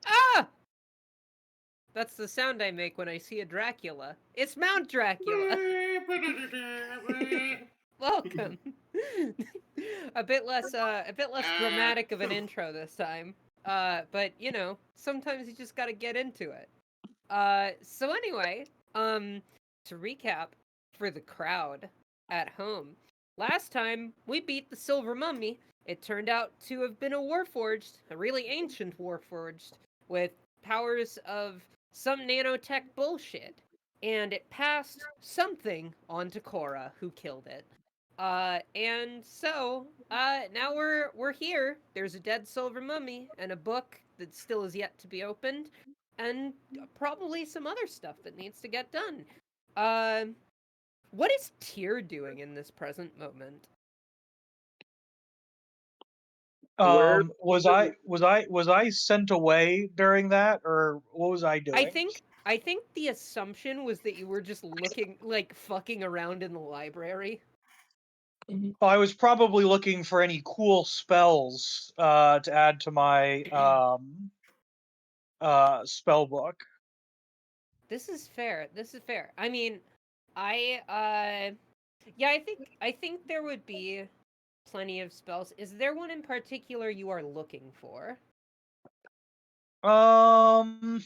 Ah! That's the sound I make when I see a Dracula. It's Mount Dracula. Welcome. a bit less dramatic of an intro this time. But you know, sometimes you just gotta get into it. So anyway, to recap for the crowd at home, last time we beat the Silver Mummy. It turned out to have been a Warforged, a really ancient Warforged, with powers of some nanotech bullshit. And it passed something on to Cora, who killed it. And so, now we're here. There's a dead silver mummy and a book that still is yet to be opened, and probably some other stuff that needs to get done. Uh, what is Tyr doing in this present moment? Where Was I sent away during that, or what was I I doing? think I think the assumption was that you were just looking like fucking around in the library. I was probably looking for any cool spells to add to my spell book. This is fair. This is fair. I mean, I yeah, I think there would be plenty of spells. Is there one in particular you are looking for? Um.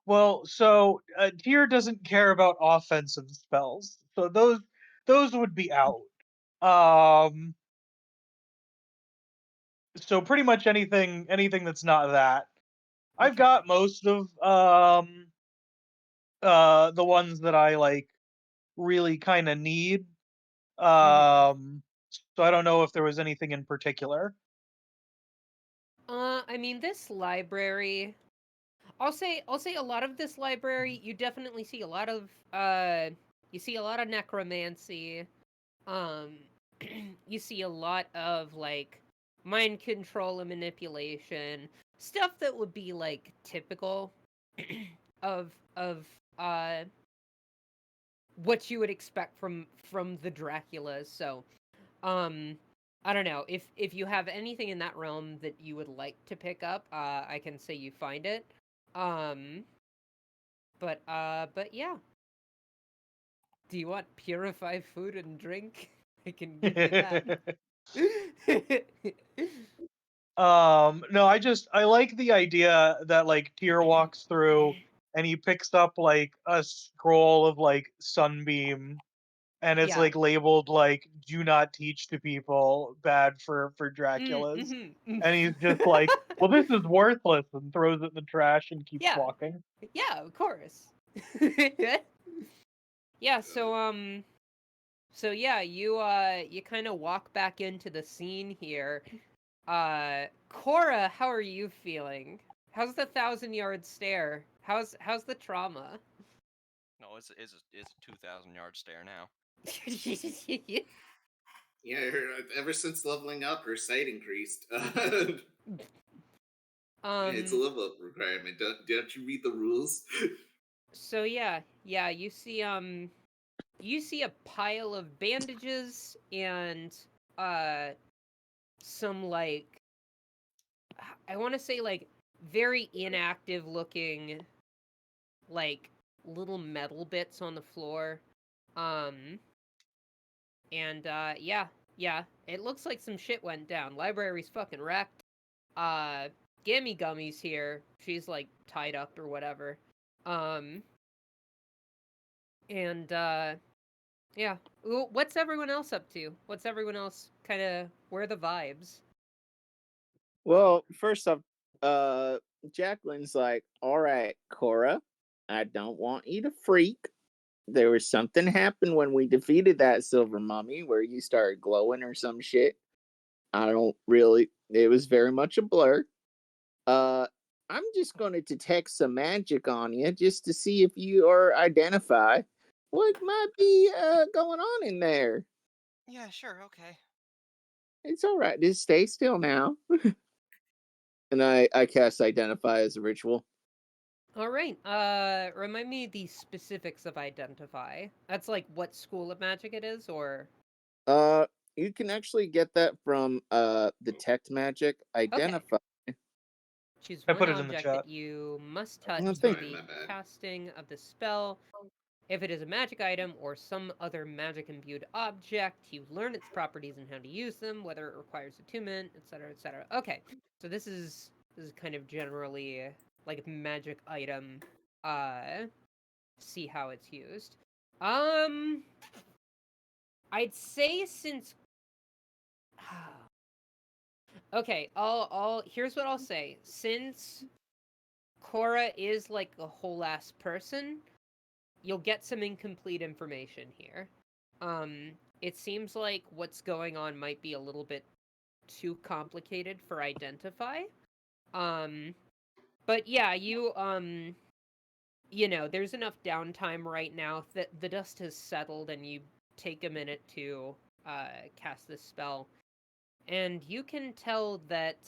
Well, so Tyr doesn't care about offensive spells, so those would be out. Um. So pretty much anything that's not that. I've Okay. got most of the ones that I like really kind of need. Mhm. So I don't know if there was anything in particular. I mean this library, I'll say a lot of this library you definitely see a lot of you see a lot of necromancy. Um you see a lot of like mind control and manipulation, stuff that would be like typical of uh what you would expect from the Draculas. So, um I don't know. If you have anything in that realm that you would like to pick up, I can say you find it. Um but yeah. Do you want purified food and drink? I can give you that. No, I like the idea that like Tyr walks through and he picks up like a scroll of like sunbeam, and it's yeah. like labeled like "Do not teach to people, bad for Draculas," Mm-hmm. and he's just like, "Well, this is worthless," and throws it in the trash and keeps yeah. walking. Yeah, of course. yeah, so yeah, you kind of walk back into the scene here. Cora, how are you feeling? How's the 1,000-yard stare? How's the trauma? No, it's a 2,000-yard stare now. Yeah, ever since leveling up, her sight increased. It's a um level up requirement. Don't you read the rules? so yeah, you see a pile of bandages and uh some like I want to say like very inactive looking like little metal bits on the floor. Um and yeah, it looks like some shit went down. Library's fucking wrecked. Uh Gimme Gummy's here. She's like tied up or whatever. Um and yeah. What's everyone else up to? What's everyone else kind of where are the vibes? Well, first off, uh, Jacqueline's like, "All right, Cora, I don't want you to freak. There was something happened when we defeated that silver mummy where you started glowing or some shit. I don't really. It was very much a blur. Uh, I'm just going to detect some magic on you just to see if you or identify what might be going on in there. Yeah, sure, okay. It's all right. Just stay still now." And I cast identify as a ritual. All right. Remind me the specifics of identify. That's like what school of magic it is, or Uh, you can actually get that from detect magic okay, identify. Choose I one put it in the object chat. that you must touch I for think- the My bad. casting of the spell. If it is a magic item or some other magic-imbued object, you learn its properties and how to use them, whether it requires attunement, etc., etc. Okay, so this is kind of generally like a magic item. See how it's used. I'd say since. Okay, here's what I'll say. Since Cora is like a whole ass person, you'll get some incomplete information here. It seems like what's going on might be a little bit too complicated for identify. But yeah, you know, there's enough downtime right now that the dust has settled and you take a minute to cast this spell. And you can tell that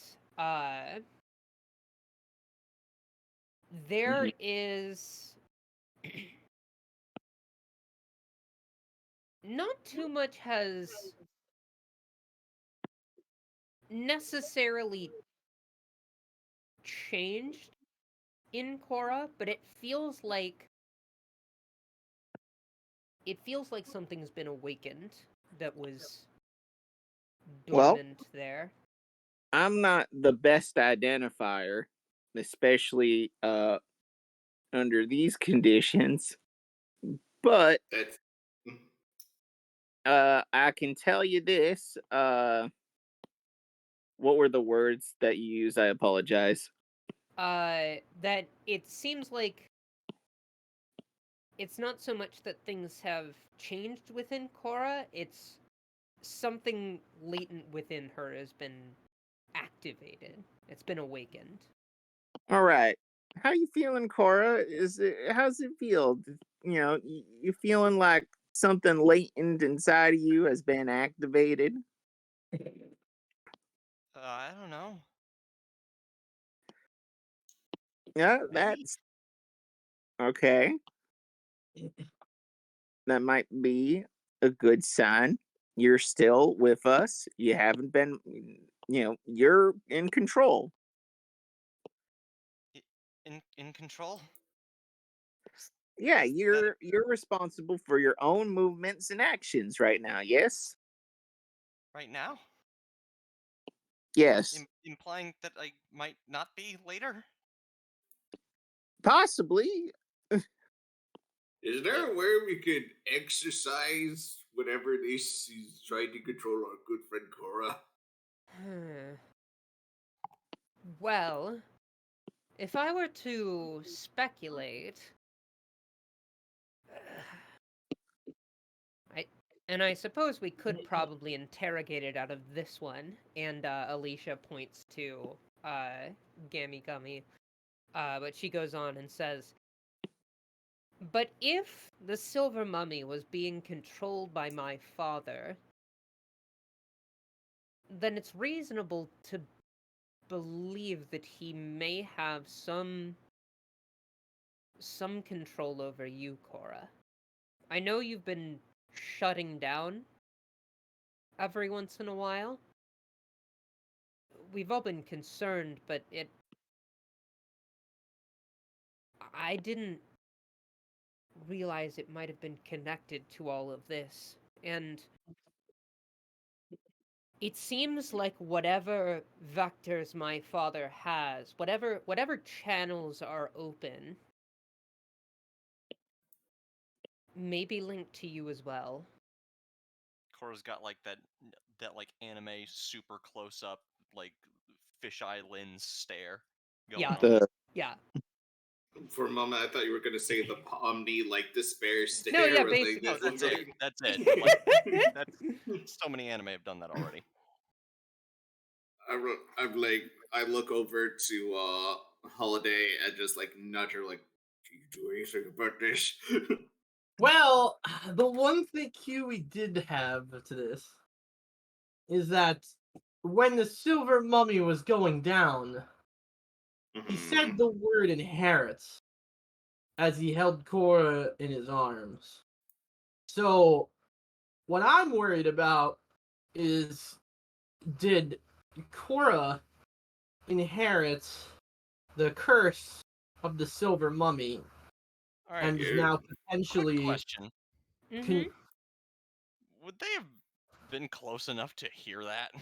there is not too much has necessarily changed in Cora, but it feels like something's been awakened that was Well- dormant there. I'm not the best identifier, especially under these conditions, but That's I can tell you this. What were the words that you used? I apologize. That it seems like it's not so much that things have changed within Cora, it's something latent within her has been activated. It's been awakened. All right. How you feeling, Cora? How's it feel? You know, you feeling like something latent inside of you has been activated? I don't know. Yeah, Maybe. that's okay. That might be a good sign. You're still with us. You haven't been, you're in control. In control. Yeah, Is that- you're responsible for your own movements and actions right now. Yes. right now, Yes. implying that I might not be later. Possibly. Is there a way we could exercise whatever it is he's trying to control our good friend Cora? Well, if I were to speculate, I suppose we could probably interrogate it out of this one. And Alicia points to Gammy Gummy, but she goes on and says, "But if the Silver Mummy was being controlled by my father, then it's reasonable to believe that he may have some control over you, Cora. I know you've been shutting down every once in a while. We've all been concerned, but I didn't realize it might have been connected to all of this. And it seems like whatever vectors my father has, whatever channels are open, may be linked to you as well." Cora's got like that like anime super close up like fisheye lens stare going Yeah. on. The Yeah. For a moment, I thought you were going to say the Omni, like, despair stare. No, yeah, where, like, basically. No, this that's one's it. like- That's it. Like, that's so many anime have done that already. I look over to Holiday and just like nudge her, like, "Can you do anything about this?" Well, the one thing cue we did have to this is that when the Silver Mummy was going down, he said the word inherit as he held Cora in his arms. So, what I'm worried about is, did Cora inherit the curse of the silver mummy, All right. and is Yeah. now Quick potentially. question: Mhm. Would they have been close enough to hear that?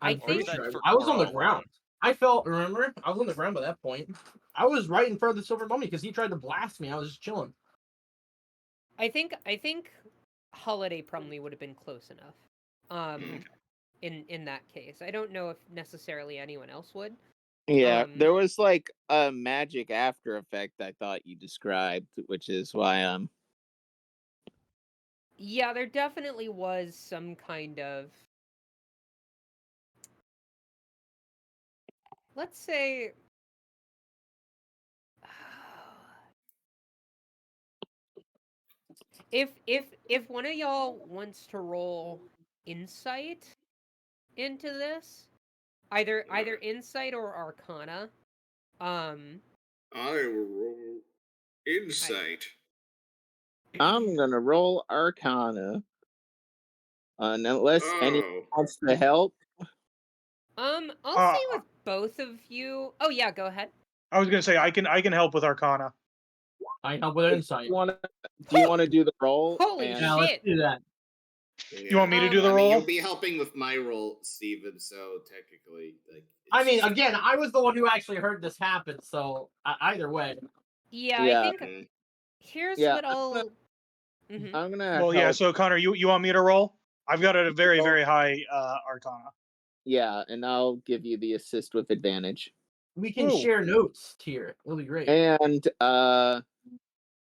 I I'm pretty think- sure for I was on the Cora ground. I felt. Remember, I was on the ground by that point. I was right in front of the silver mummy because he tried to blast me. I was just chilling. I think Holiday probably would have been close enough. Okay. In that case, I don't know if necessarily anyone else would. Yeah, Um, there was like a magic after effect I thought you described, which is why Yeah, there definitely was some kind of, let's say, if one of y'all wants to roll insight into this, either insight or arcana, um, I will roll insight. I'm gonna roll Arcana. Unless anyone Oh, wants to help. I'll Uh, say with both of you. Oh yeah, go ahead. I was gonna say I can help with Arcana. I help with insight. Do you want to do the roll? Holy and- Yeah, let's shit. do that. You want me to do the I mean, roll? you'll be helping with my roll, Steven, so technically, like. I it's mean, just- again, I was the one who actually heard this happen, so either way. Yeah, Yeah. I think Mhm. here's Yeah, what I'll. Mhm. I'm gonna Well, yeah. help. So Connor, you want me to roll? I've got a very very high Arcana. Yeah, and I'll give you the assist with advantage. We can Ooh. share notes here. It'll be great. And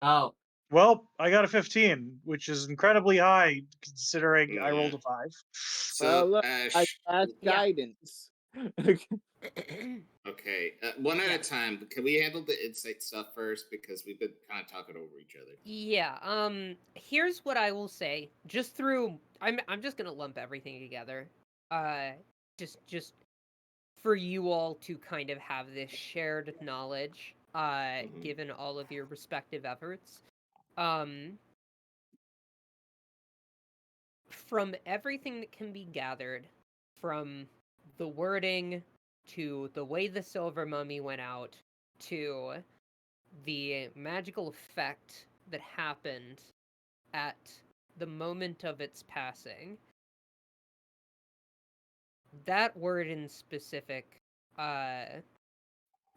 Oh, Well, I got a 15, which is incredibly high considering I Yeah. rolled a 5. So, look, I Ash, cast Yeah. guidance. okay, one at Yeah. a time. Can we handle the insight stuff first? Because we've been kind of talking over each other. Yeah, here's what I will say. Just through I'm just gonna lump everything together. Just for you all to kind of have this shared knowledge, Mhm. given all of your respective efforts. From everything that can be gathered, from the wording to the way the silver mummy went out to the magical effect that happened at the moment of its passing, that word in specific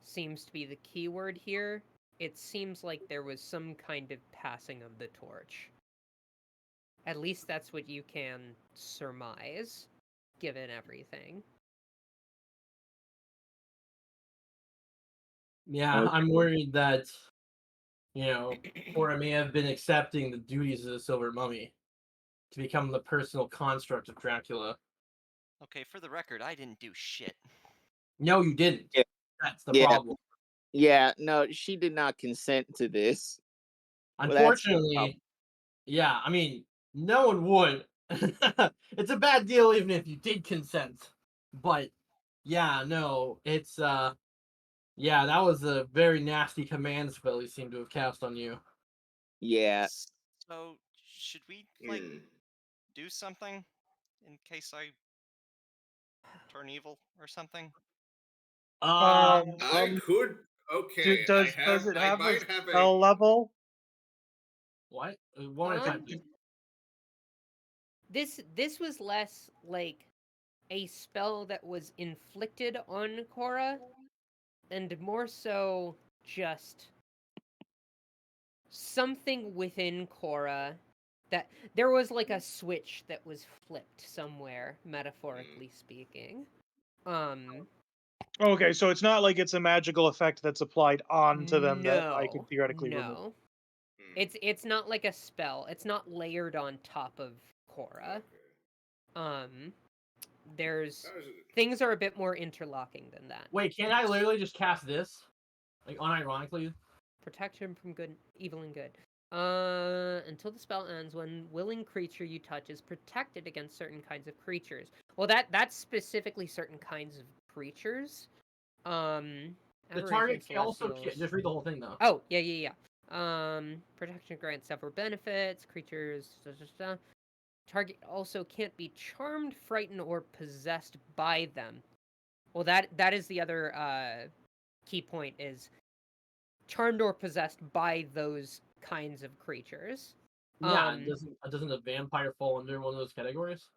seems to be the key word here. It seems like there was some kind of passing of the torch. At least that's what you can surmise, given everything. yeah, Okay. I'm worried that, Cora may have been accepting the duties of the Silver Mummy to become the personal construct of Dracula. Okay, for the record, I didn't do shit. No, you didn't. Yeah. That's the Yeah. problem. Yeah, no, she did not consent to this. Well, that's the Unfortunately, problem. yeah, I mean, no one would. It's a bad deal even if you did consent. But yeah, no, it's yeah, that was a very nasty command spell he seemed to have cast on you. Yeah. So, should we like Hmm. do something in case I turn evil or something? I Um, could. Okay, does it I have a might have a. spell level? What? One at a time. This was less like a spell that was inflicted on Cora, and more so just something within Cora that there was like a switch that was flipped somewhere, metaphorically speaking. Okay, so it's not like it's a magical effect that's applied onto them that I could theoretically remove. No. Hmm. It's not like a spell. It's not layered on top of Cora. There's How is it- things are a bit more interlocking than that. Wait, can't I literally just cast this? Like unironically? Protection from good, evil, and good. Until the spell ends, when willing creature you touch is protected against certain kinds of creatures. Well, that's specifically certain kinds of creatures. The Aberration, target can also Celestials. just read the whole thing though. Oh, yeah. Protection grants several benefits. Creatures. Target also can't be charmed, frightened, or possessed by them. Well, that is the other key point is charmed or possessed by those kinds of creatures. Yeah, doesn't a vampire fall under one of those categories?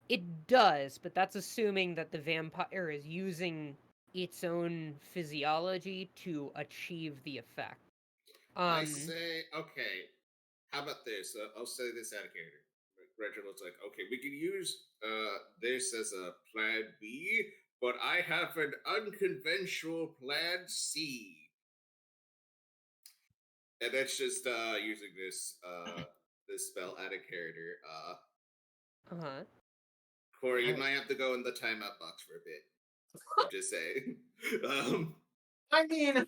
It does, but that's assuming that the vampire is using its own physiology to achieve the effect. I say, okay, how about this? I'll say this out of character. Reginald's like, okay, we can use this as a plan B, but I have an unconventional plan C. And that's just using this spell out of character. Uh-huh. Corey, you might have to go in the timeout box for a bit. I'm just saying. I mean,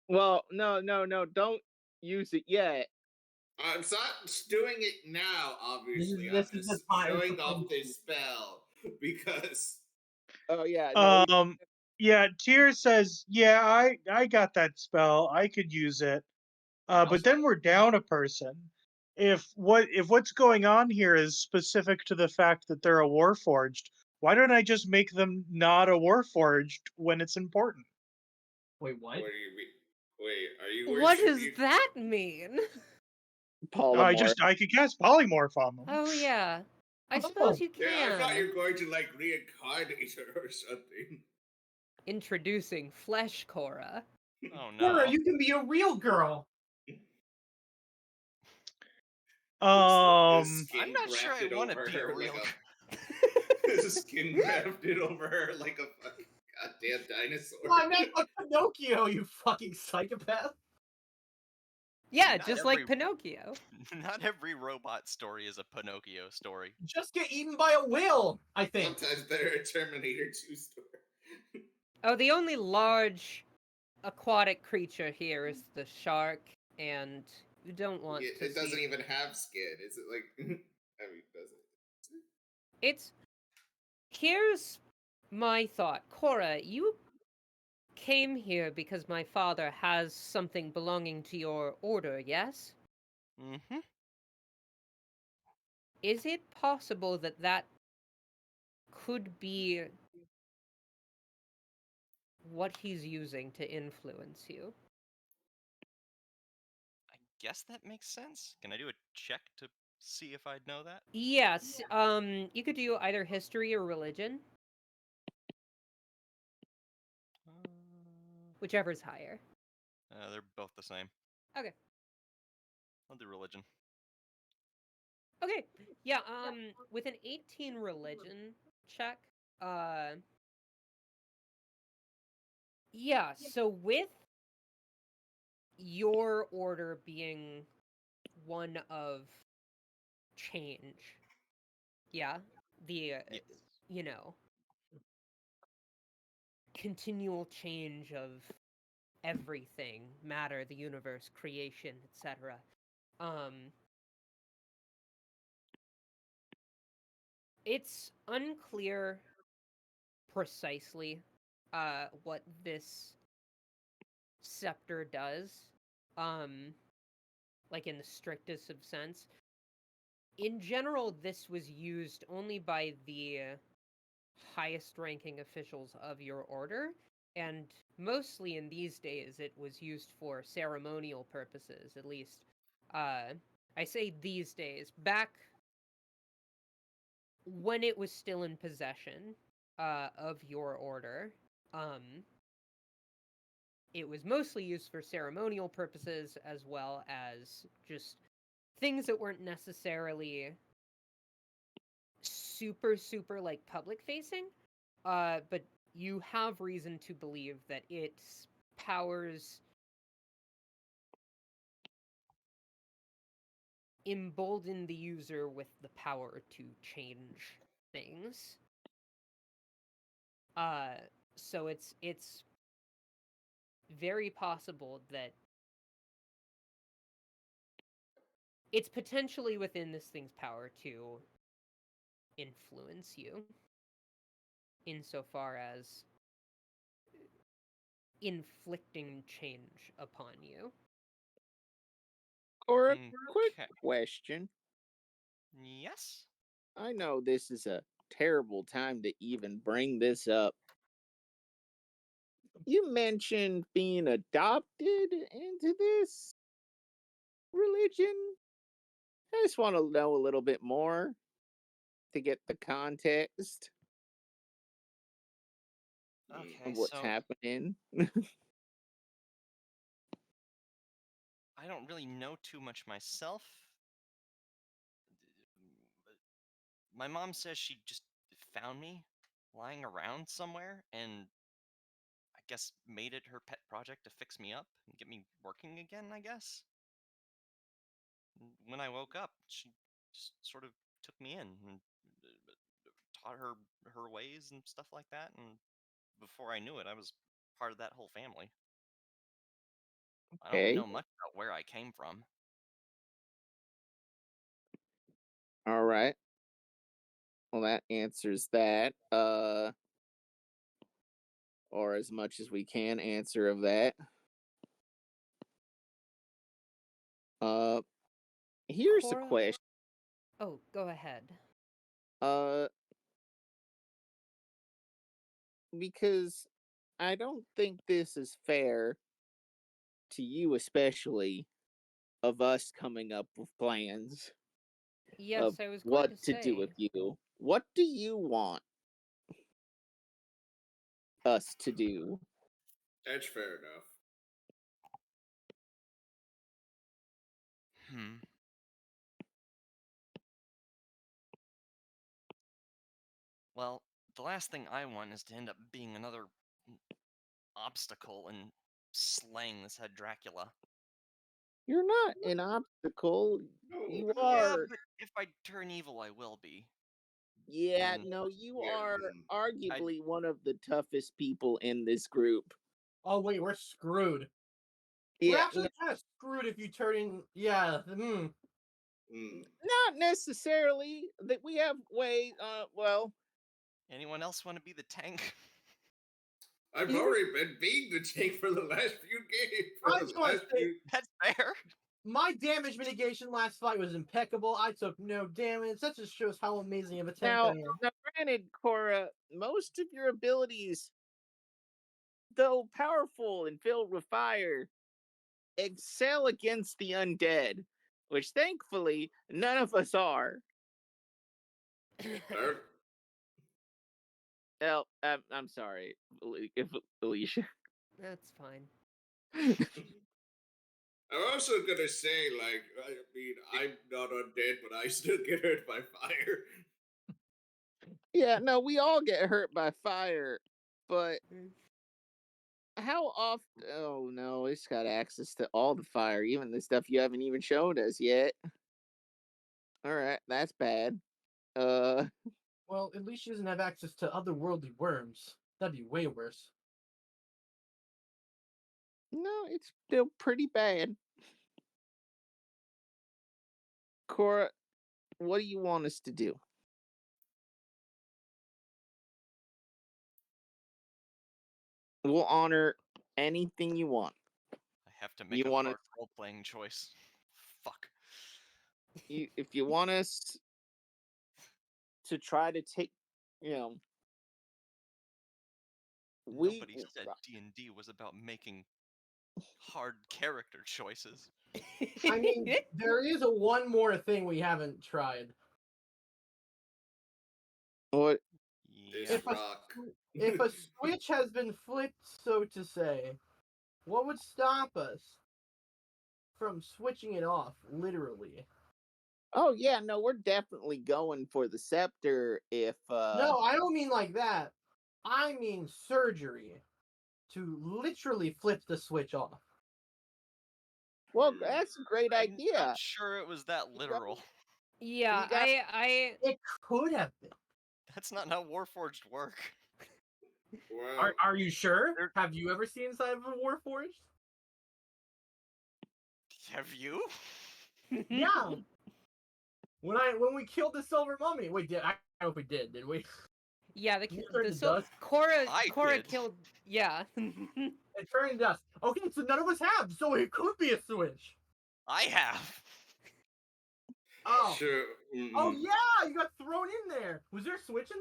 Well, no, don't use it yet. I'm not doing it now, obviously. This I'm is the just time showing for off punishment. this spell because Oh yeah, no, Yeah, Tyr says, yeah, I got that spell. I could use it. But then we're down a person. If what's going on here is specific to the fact that they're a Warforged, why don't I just make them not a Warforged when it's important? Wait, what? what do you mean? Wait, are you What does worshiping- that mean? polymorph. I could cast polymorph on them. Oh yeah. I Oh. suppose you Yeah, I thought you can. were going to like reincarnate her or something. Introducing Flesh Cora. Oh no. Cora, you can be a real girl. Um, I'm not sure I want to be a real. Skin grafted over her like a fucking goddamn dinosaur. Well, I meant like Pinocchio, you fucking psychopath. Yeah, Not just every- like Pinocchio. Not every robot story is a Pinocchio story. Just get eaten by a whale, I think. Sometimes they're a Terminator 2 story. Oh, the only large aquatic creature here is the shark, and you don't want to It doesn't see... even have skin. Is it like? I mean, does it? It's... Here's my thought. Cora, you came here because my father has something belonging to your order, yes? Mm-hmm. Is it possible that that could be what he's using to influence you? I guess that makes sense. Can I do a check to see if I'd know that? Yes, you could do either history or religion, whichever's higher. They're both the same. Okay. I'll do religion. Okay. Yeah, with an 18 religion check, yeah, so with your order being one of change, yeah, the, Yes. you know, continual change of everything, matter, the universe, creation, etc. It's unclear precisely what this scepter does, like in the strictest of sense. In general, this was used only by the highest ranking officials of your order, and mostly in these days it was used for ceremonial purposes, at least. I say these days. Back when it was still in possession of your order, it was mostly used for ceremonial purposes as well as just things that weren't necessarily super like public facing, but you have reason to believe that its powers embolden the user with the power to change things. So it's very possible that it's potentially within this thing's power to influence you insofar as inflicting change upon you. Or a quick Okay. question. Yes. I know this is a terrible time to even bring this up, You mentioned being adopted into this religion. I just want to know a little bit more to get the context Okay, of what's so happening. I don't really know too much myself. My mom says she just found me lying around somewhere and I guess made it her pet project to fix me up and get me working again, I guess. When I woke up, she just sort of took me in and taught her ways and stuff like that, and before I knew it, I was part of that whole family. I don't Okay. know much about where I came from. All right. Well, that answers that. Or as much as we can answer of that. Uh, here's a Cora? question. Oh, go ahead. Because I don't think this is fair to you, especially of us coming up with plans of Yes, I was going what to to do say. with you. What do you want us to do? That's fair enough. Well, the last thing I want is to end up being another obstacle in slaying this head Dracula. You're not an obstacle. No. You Yeah, are. but if I turn evil, I will be. Yeah, And no, you Yeah, are mm. arguably one of the toughest people in this group. Oh wait, we're screwed. We're Yeah, actually kind of screwed if you turn in. Yeah. Mm. not necessarily that we have way. Well, anyone else want to be the tank? I've Even- already been being the tank for the last few games. I just wanna say- That's fair. My damage mitigation last fight was impeccable. I took no damage. That just shows how amazing of a tank now, I am. now, granted, Cora, most of your abilities, though powerful and filled with fire, excel against the undead, which thankfully none of us are. Fair. Oh, I'm sorry, Alicia. That's fine. I'm also gonna say, like, I mean, I'm not undead, but I still get hurt by fire. Yeah, no, we all get hurt by fire, but how often? Oh no, it's got access to all the fire, even the stuff you haven't even showed us yet. All right, that's bad. Well, at least she doesn't have access to otherworldly worms. That'd be way worse. No, it's still pretty bad. Cora, what do you want us to do? We'll honor anything you want. I have to make You a want hard role-playing choice. Fuck. if you want us to try to take, you know, Nobody said D&D was about making hard character choices. I mean, there is one more thing we haven't tried. what? This If a, rock. if a switch has been flipped, so to say, what would stop us from switching it off, literally? Oh yeah, no, we're definitely going for the scepter. If No, I don't mean like that. I mean surgery. To literally flip the switch off. well, that's a great I'm idea. not sure it was that literal. Yeah, We got- I It could have been. That's not how Warforged work. Wow. Are you sure? Have you ever seen inside of a Warforged? Have you? Yeah. When we killed the silver mummy. Wait, I hope we did we? Yeah, You turned to so dust? Cora I did. killed. Yeah. It turned to dust. Okay, so none of us have, so it could be a switch. I have. Oh. Sure. Oh yeah, you got thrown in there. Was there a switch in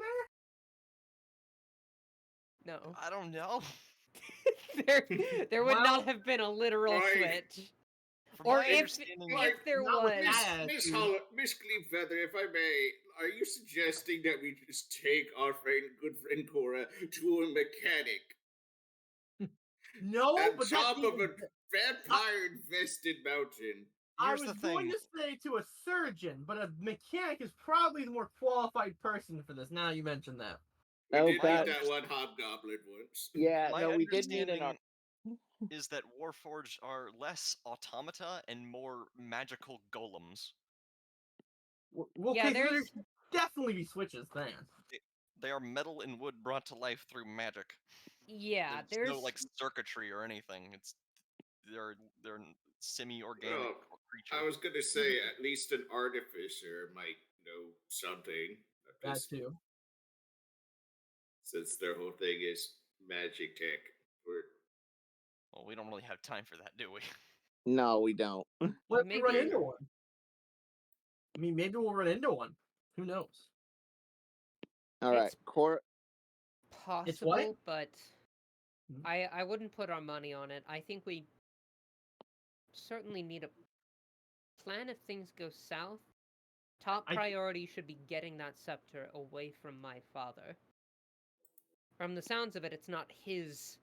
there? No. I don't know. there would Well, not have been a literal like- switch. From Or my if understanding, there Not with was, that. Miss Gleamfeather, if I may, are you suggesting that we just take our good friend Cora to a mechanic No, at but top that's of a even, vampire-infested mountain? I here's was the thing. going to say to a surgeon, but a mechanic is probably the more qualified person for this. Now you mentioned that. We Oh, did God. meet that one hobgoblin once. Yeah, My no, we did meet in our. understanding is that Warforged are less automata and more magical golems. Well, Yeah, okay, so there there's- should definitely be switches then. They are metal and wood brought to life through magic. yeah, There's there's no like circuitry or anything. They're semi-organic Well, creature. I was gonna say at least an artificer might know something. That too. Since their whole thing is magic tech. Well, we don't really have time for that, do we? No, we don't. What if we run Maybe- into one? I mean, maybe we'll run into one. Who knows? All right, It's- Cora. possible, but Mhm. I wouldn't put our money on it. I think we certainly need a plan if things go south. Top I- priority should be getting that scepter away from my father. From the sounds of it, it's not his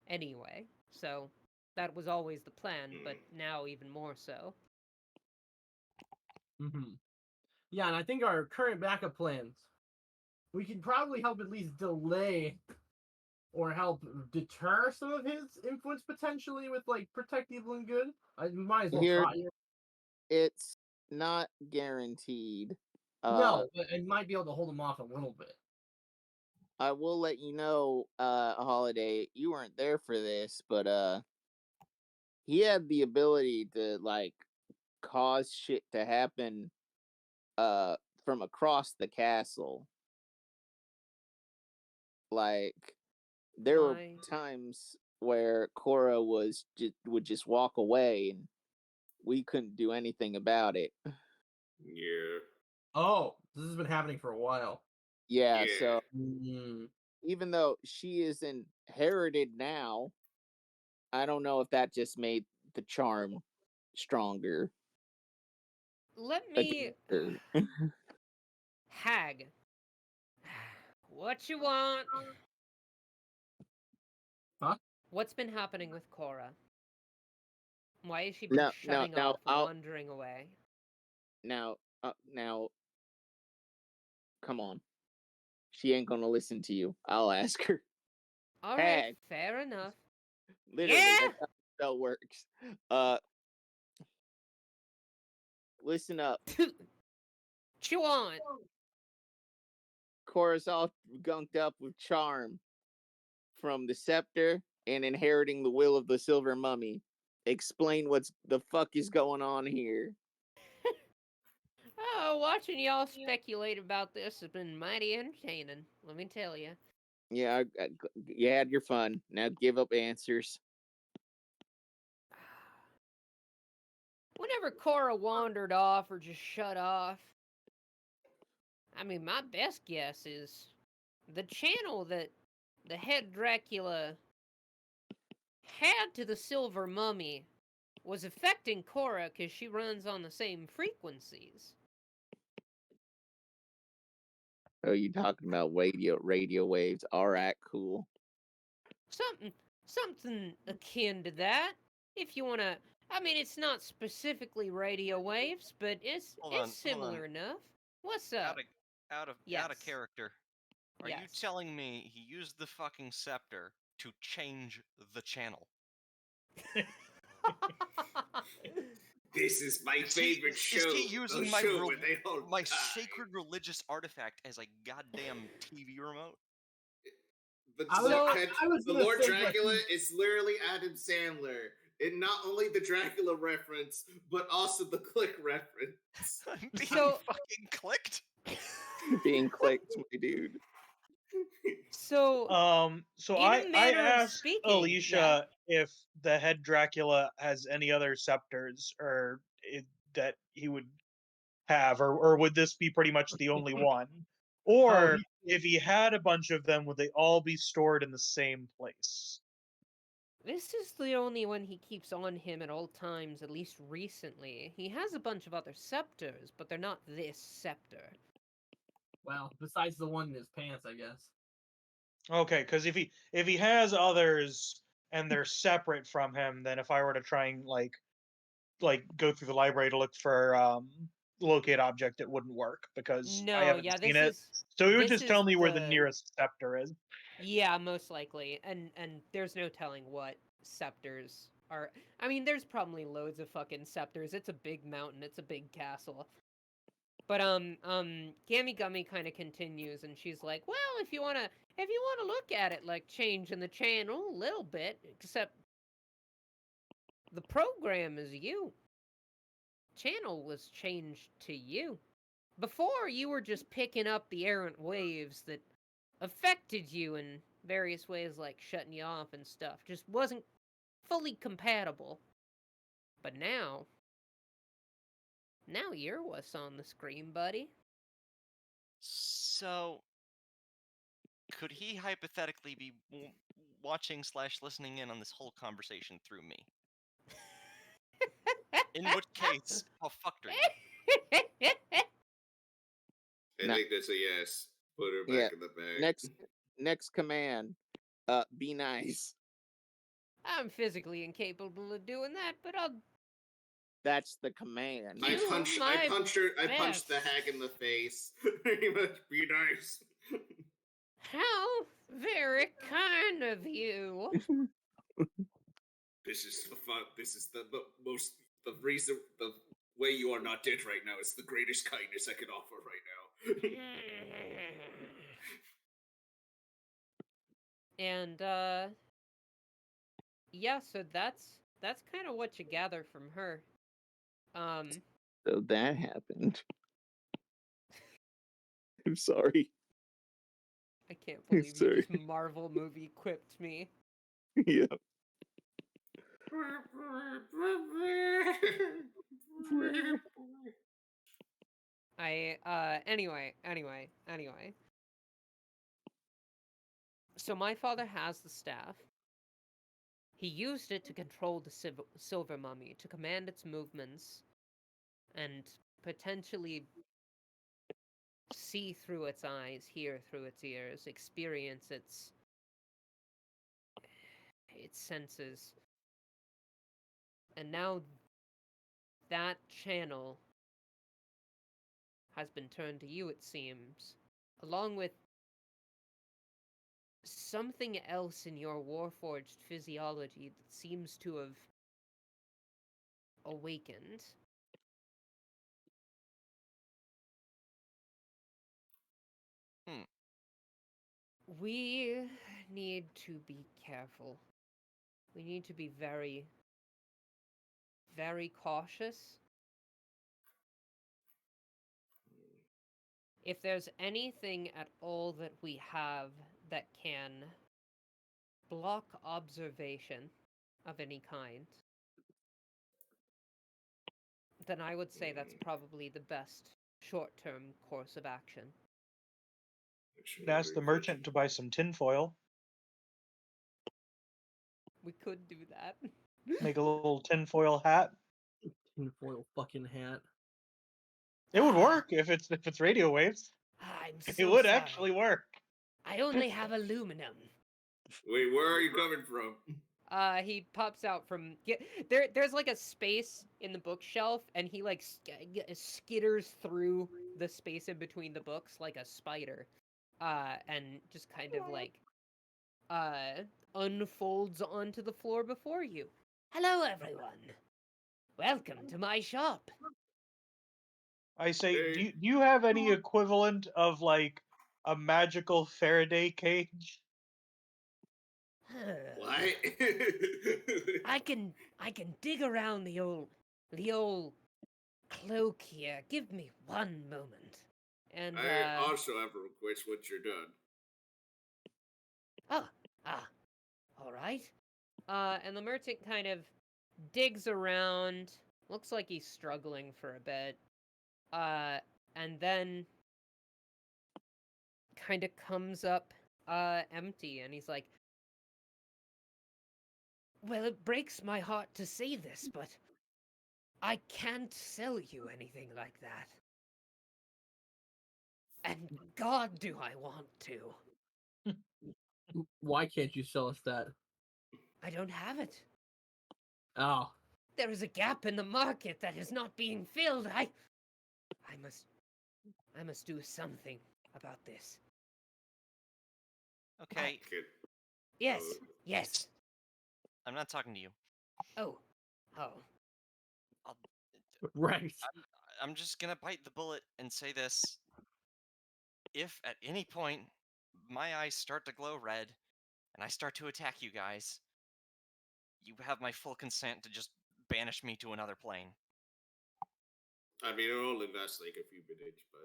anyway. So that was always the plan, but now even more so. Mm-hmm. Yeah, and I think our current backup plans, we can probably help at least delay or help deter some of his influence potentially with like protect evil and good. I might as well Here- try. It's not guaranteed. No, but it might be able to hold him off a little bit. I will let you know, Holiday, you weren't there for this, but he had the ability to like cause shit to happen from across the castle. Like there were My- times where Cora would just walk away and we couldn't do anything about it. Yeah. Oh, this has been happening for a while. Yeah, Yeah. so Mm. even though she is inherited now, I don't know if that just made the charm stronger. Let me against her. Hag. What you want? Huh? What's been happening with Cora? Why is she No, shutting no, off, I'll- wandering away? Now, come on. She ain't gonna listen to you. I'll ask her. All right, Hag. fair enough. Literally, Yeah? that's how the spell works. Listen up. What you want? Cora's all gunked up with charm from the scepter and inheriting the will of the silver mummy. Explain what's the fuck is going on here. Oh, watching y'all speculate about this has been mighty entertaining. Let me tell you. Yeah, you had your fun. Now give up answers. Whenever Cora wandered off or just shut off, I mean, my best guess is the channel that the head Dracula had to the silver mummy was affecting Cora because she runs on the same frequencies. Oh, you talking about radio waves? All right, cool. Something akin to that. If you want to, I mean, it's not specifically radio waves, but it's Hold on. similar enough. What's up? Out of Yes. character. Are you Yes. telling me he used the fucking scepter to change the channel? This is my Is he- favorite is show. he using the my show rel- where they all My die. sacred religious artifact as a goddamn TV remote? But I was the gonna Lord say, but Dracula he- is literally Adam Sandler. And not only the Dracula reference, but also the click reference. I'm being So- fucking clicked? Being clicked, my dude. So, So In a I manner of asked speaking, Alicia if the head Dracula has any other scepters or that he would have, or would this be pretty much the only one? Or Oh, if he had a bunch of them, would they all be stored in the same place? This is the only one he keeps on him at all times, at least recently. He has a bunch of other scepters, but they're not this scepter. Well, besides the one in his pants, I guess. Okay, because if he has others and they're separate from him, then if I were to try and like go through the library to look for locate object, it wouldn't work because I No, haven't yeah, seen this it. is So it would this just is tell me where the the- nearest scepter is. Yeah, most likely. And there's no telling what scepters are. I mean, there's probably loads of fucking scepters. It's a big mountain. It's a big castle. But Gammy Gummy kind of continues, and she's like, "Well, if you wanna look at it like changing the channel a little bit, except the program is you. Channel was changed to you. Before, you were just picking up the errant waves that affected you in various ways, like shutting you off and stuff. Just wasn't fully compatible. But now you're what's on the screen, buddy." So, could he hypothetically be watching / listening in on this whole conversation through me? In which case, how fucked are you? I No. think that's a yes. Put her Yeah. back in the bag. Next command. Be nice. I'm physically incapable of doing that, but I'll. That's the command. I Do punched my the best. hag in the face. Pretty much be nice. How very kind of you. This is the fun. This is the reason, the way you are not dead right now is the greatest kindness I can offer right now. And yeah, so that's kind of what you gather from her. So that happened. I'm sorry. I can't believe you Sorry. just Marvel movie quipped me. Yeah. Anyway. So my father has the staff. He used it to control the silver mummy, to command its movements, and potentially see through its eyes, hear through its ears, experience its senses. And now that channel has been turned to you, it seems, along with something else in your Warforged physiology that seems to have awakened. We need to be careful. We need to be very, very cautious. If there's anything at all that we have that can block observation of any kind, then I would say that's probably the best short-term course of action. Ask the merchant to buy some tinfoil. We could do that. Make a little tinfoil hat. Tinfoil fucking hat. It would work if it's radio waves. I'm so It would sorry. actually work. I only have aluminum. Wait, where are you coming from? He pops out from there's like a space in the bookshelf, and he like skitters through the space in between the books like a spider, and just kind of like unfolds onto the floor before you. Hello, everyone. Welcome to my shop. I say, Hey. do you have any equivalent of like a magical Faraday cage? What? I can dig around the old cloak here. Give me one moment. And I also have a request once you're done. all right. And the merchant kind of digs around. Looks like he's struggling for a bit. And then kind of comes up empty, and he's like, Well, it breaks my heart to say this, but I can't sell you anything like that. And God, do I want to. Why can't you sell us that? I don't have it. Oh. There is a gap in the market that is not being filled. I must do something about this. Okay, Good. Yes, yes. I'm not talking to you. Oh. Right. I'm just gonna bite the bullet and say this. If at any point my eyes start to glow red and I start to attack you guys, you have my full consent to just banish me to another plane. I mean, it only lasts like a few minutes, but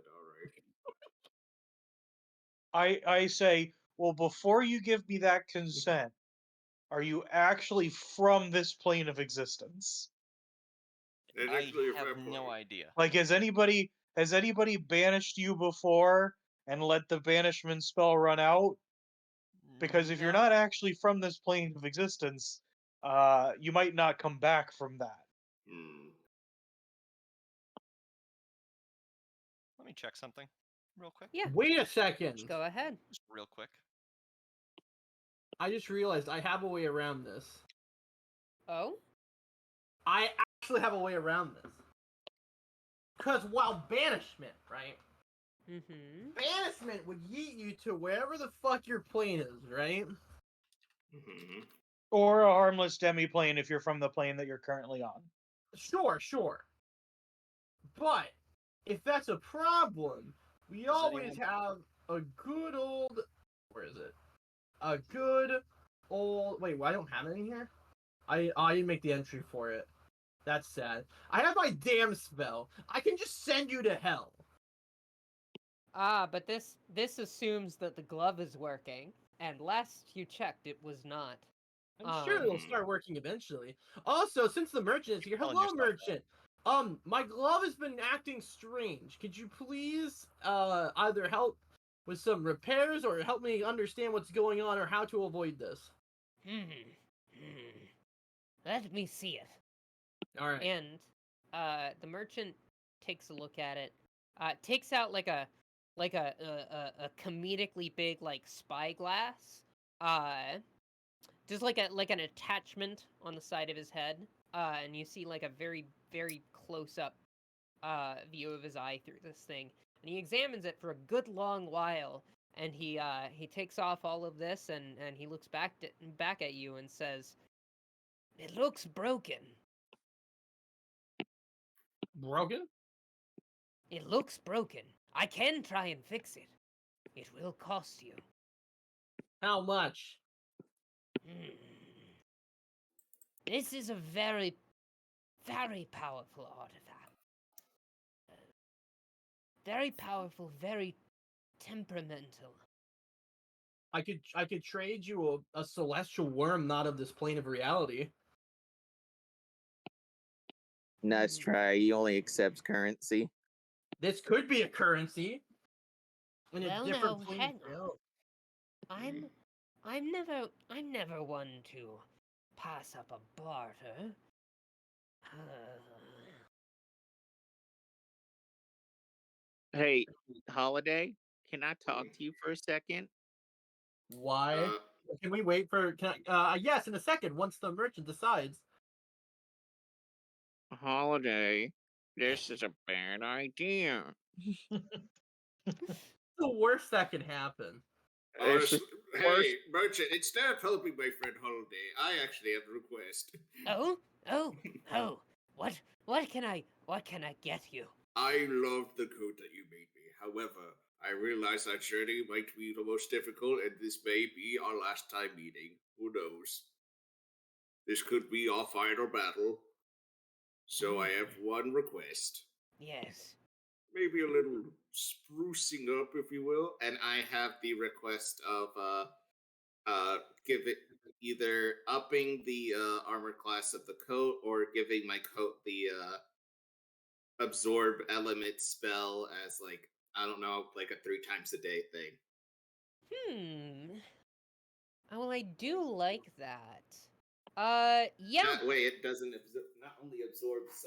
all right. I say, well, before you give me that consent, are you actually from this plane of existence? And I that's really a have fair no point. idea. Like, has anybody banished you before and let the banishment spell run out? Because if you're No? not actually from this plane of existence, you might not come back from that. Hmm. Let me check something real quick. Yeah. Wait a second. Go ahead. Just real quick. I just realized I have a way around this. Oh? I actually have a way around this. Because while banishment, right? Mm-hmm. Banishment would yeet you to wherever the fuck your plane is, right? Mm-hmm. Or a harmless demi-plane if you're from the plane that you're currently on. Sure. But if that's a problem, we Does always anyone- have a good old. Where is it? A good old. Wait, I don't have it in here? I didn't make the entry for it. That's sad. I have my damn spell. I can just send you to hell. Ah, but this assumes that the glove is working, and last you checked, it was not. I'm sure it'll Um, start working eventually. Also, since the merchant is here, Calling hello, yourself merchant. My glove has been acting strange. Could you please either help with some repairs or help me understand what's going on or how to avoid this? Let me see it. All right. And the merchant takes a look at it. Takes out like a comedically big like spyglass. Just like an attachment on the side of his head. And you see like a very very close up view of his eye through this thing. And he examines it for a good long while. And he takes off all of this and he looks back at you and says, "It looks broken." Broken? It looks broken. I can try and fix it. It will cost you. How much? This is a very, very powerful artifact. Very powerful, very temperamental. I could trade you a celestial worm not of this plane of reality. Nice try. He only accepts currency. This could be a currency in a Well, different now, plane hang of on. reality. I'm never one to pass up a barter. Hey, Holiday, can I talk to you for a second? Why? Can we wait for? Yes, in a second. Once the merchant decides. Holiday, this is a bad idea. The worst that can happen. It's Honestly, the worst. hey, merchant, instead of helping my friend Holiday, I actually have a request. Oh, what can I get you? I love the coat that you made me. However, I realize that journey might be the most difficult, and this may be our last time meeting. Who knows? This could be our final battle. So I have one request. Yes. Maybe a little sprucing up, if you will. And I have the request of give it either upping the armor class of the coat or giving my coat the absorb element spell as like I don't know, like a 3 times a day thing. Well, I do like that. Yeah. That way, it doesn't not only absorbs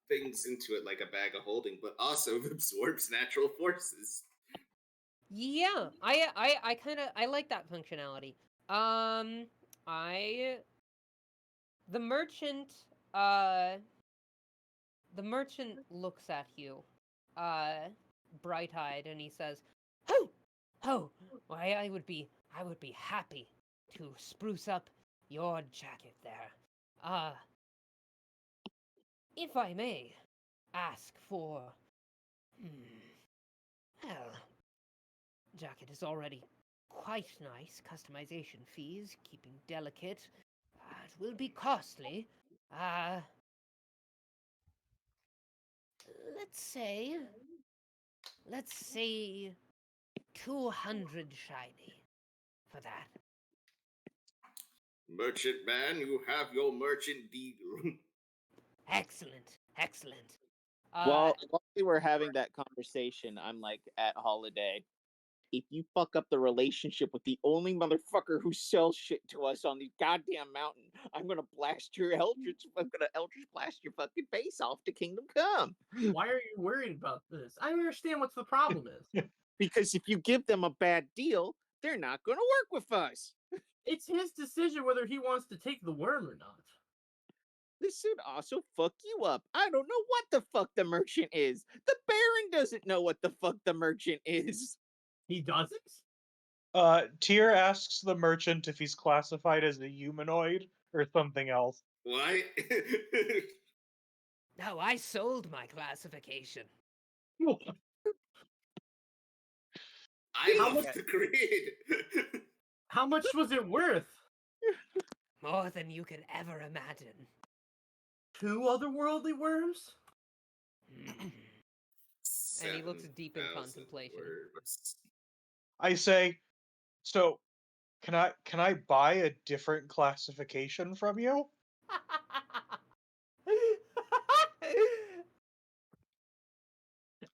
things into it like a bag of holding, but also absorbs natural forces. Yeah, I kind of I like that functionality. The merchant the merchant looks at you, bright-eyed, and he says, "Ho, ho! Why, I would be happy to spruce up your jacket there. If I may ask for, well, jacket is already quite nice. Customization fees, keeping delicate. It will be costly. Let's say 200 shiny for that. Merchant man, you have your merchant deed. Excellent, excellent. While we were having that conversation, I'm like at Holiday. If you fuck up the relationship with the only motherfucker who sells shit to us on the goddamn mountain, I'm gonna blast your Eldritch. I'm gonna Eldritch blast your fucking face off to Kingdom Come. Why are you worried about this? I don't understand what the problem is. Because if you give them a bad deal, they're not gonna work with us. It's his decision whether he wants to take the worm or not. This would also fuck you up. I don't know what the fuck the merchant is. The Baron doesn't know what the fuck the merchant is. He doesn't? Tyr asks the merchant if he's classified as a humanoid or something else. Why? No, I sold my classification. I How love much- the grid. How much was it worth? More than you could ever imagine. 2 otherworldly worms? And he looks deep in 7,000 contemplation. words. I say, so can I buy a different classification from you?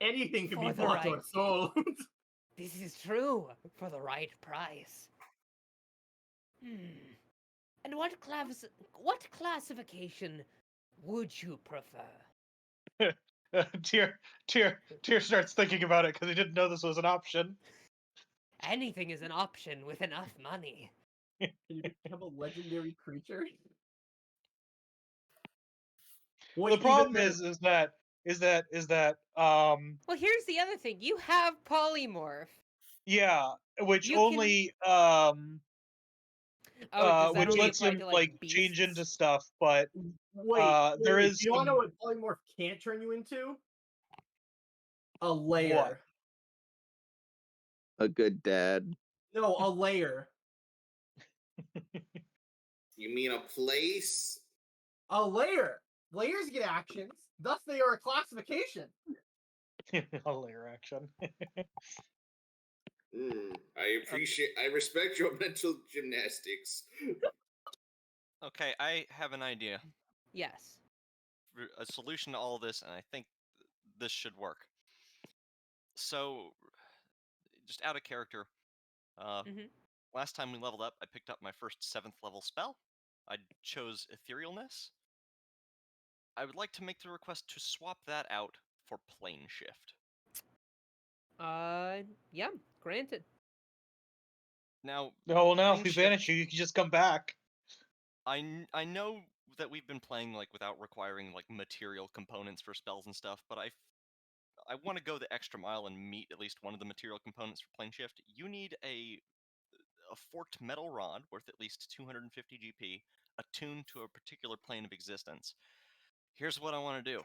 Anything can For be the bought or right. sold. This is true, for the right price. And what classification would you prefer? Tyr starts thinking about it because he didn't know this was an option. Anything is an option with enough money. Can you become a legendary creature? The problem is that Well, here's the other thing. You have polymorph. yeah, which You can- only Does that which only lets apply him to, like change beasts? into stuff, but Wait, there wait, is you want to know some- what polymorph can't turn you into? A layer. A good dad. No, a layer. You mean a place? A layer. Layers get actions, thus they are a classification. a layer action. I respect your mental gymnastics. Okay, I have an idea. Yes. A solution to all this, and I think this should work. So, just out of character, Mhm. last time we leveled up, I picked up my first 7th level spell. I chose Etherealness. I would like to make the request to swap that out for Plane Shift. Yeah, granted. Now, Now if Plane we Shift- banish you, you can just come back. I know that we've been playing without requiring material components for spells and stuff, but I want to go the extra mile and meet at least one of the material components for Plane Shift. You need a forked metal rod worth at least 250 GP, attuned to a particular plane of existence. Here's what I want to do.